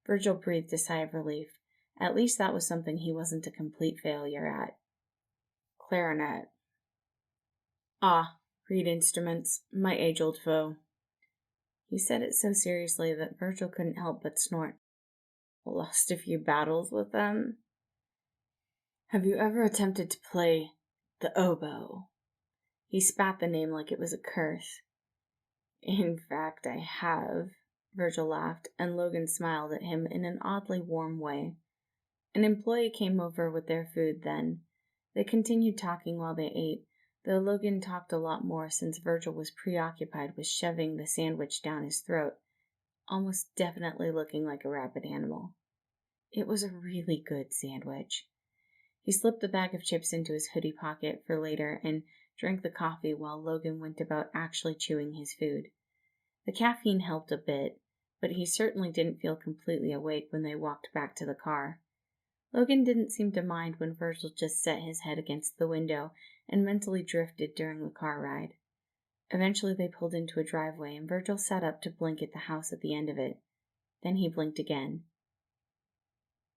Virgil breathed a sigh of relief. At least that was something he wasn't a complete failure at. Clarinet. Ah, reed instruments, my age-old foe. He said it so seriously that Virgil couldn't help but snort. Lost a few battles with them? Have you ever attempted to play the oboe? He spat the name like it was a curse. In fact, I have, Virgil laughed, and Logan smiled at him in an oddly warm way. An employee came over with their food then. They continued talking while they ate, though Logan talked a lot more since Virgil was preoccupied with shoving the sandwich down his throat, almost definitely looking like a rabid animal. It was a really good sandwich. He slipped the bag of chips into his hoodie pocket for later and drank the coffee while Logan went about actually chewing his food. The caffeine helped a bit, but he certainly didn't feel completely awake when they walked back to the car. Logan didn't seem to mind when Virgil just set his head against the window and mentally drifted during the car ride. Eventually they pulled into a driveway and Virgil sat up to blink at the house at the end of it. Then he blinked again.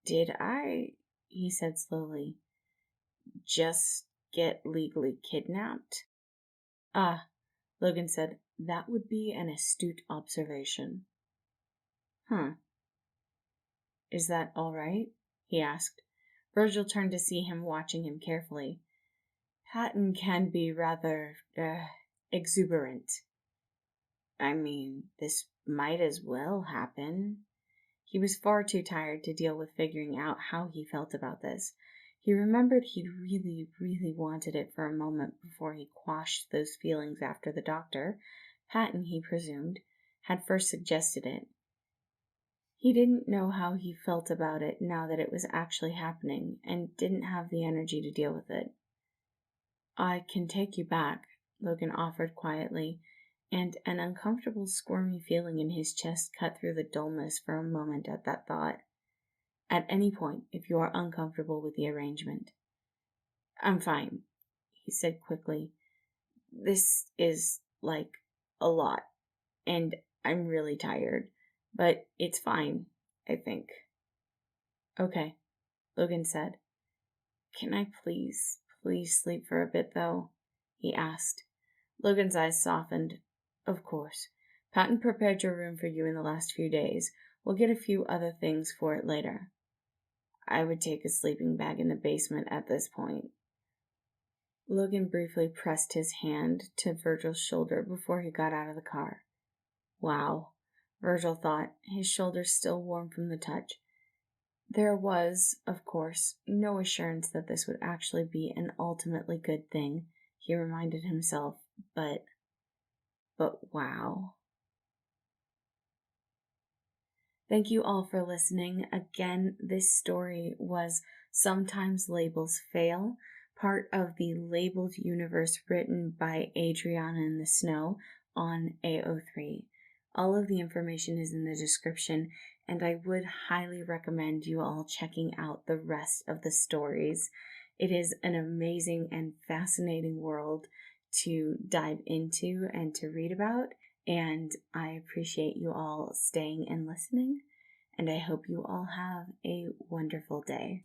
Did I, he said slowly, just get legally kidnapped? Ah, Logan said, that would be an astute observation. Is that all right? He asked. Virgil turned to see him watching him carefully. Patton can be rather, exuberant. I mean, this might as well happen. He was far too tired to deal with figuring out how he felt about this. He remembered he'd really, really wanted it for a moment before he quashed those feelings after the doctor, Patton, he presumed, had first suggested it. He didn't know how he felt about it now that it was actually happening, and didn't have the energy to deal with it. I can take you back, Logan offered quietly, and an uncomfortable squirmy feeling in his chest cut through the dullness for a moment at that thought. At any point, if you are uncomfortable with the arrangement. I'm fine, he said quickly. This is, a lot, and I'm really tired, but it's fine, I think. Okay, Logan said. Can I please sleep for a bit, though? He asked. Logan's eyes softened. Of course. Patton prepared your room for you in the last few days. We'll get a few other things for it later. I would take a sleeping bag in the basement at this point. Logan briefly pressed his hand to Virgil's shoulder before he got out of the car. Wow, Virgil thought, his shoulders still warm from the touch. There was, of course, no assurance that this would actually be an ultimately good thing, he reminded himself, but wow. Thank you all for listening. Again, this story was Sometimes Labels Fail, part of the Labeled Universe written by Adriana in the Snow on AO3. All of the information is in the description, and I would highly recommend you all checking out the rest of the stories. It is an amazing and fascinating world to dive into and to read about, and I appreciate you all staying and listening, and I hope you all have a wonderful day.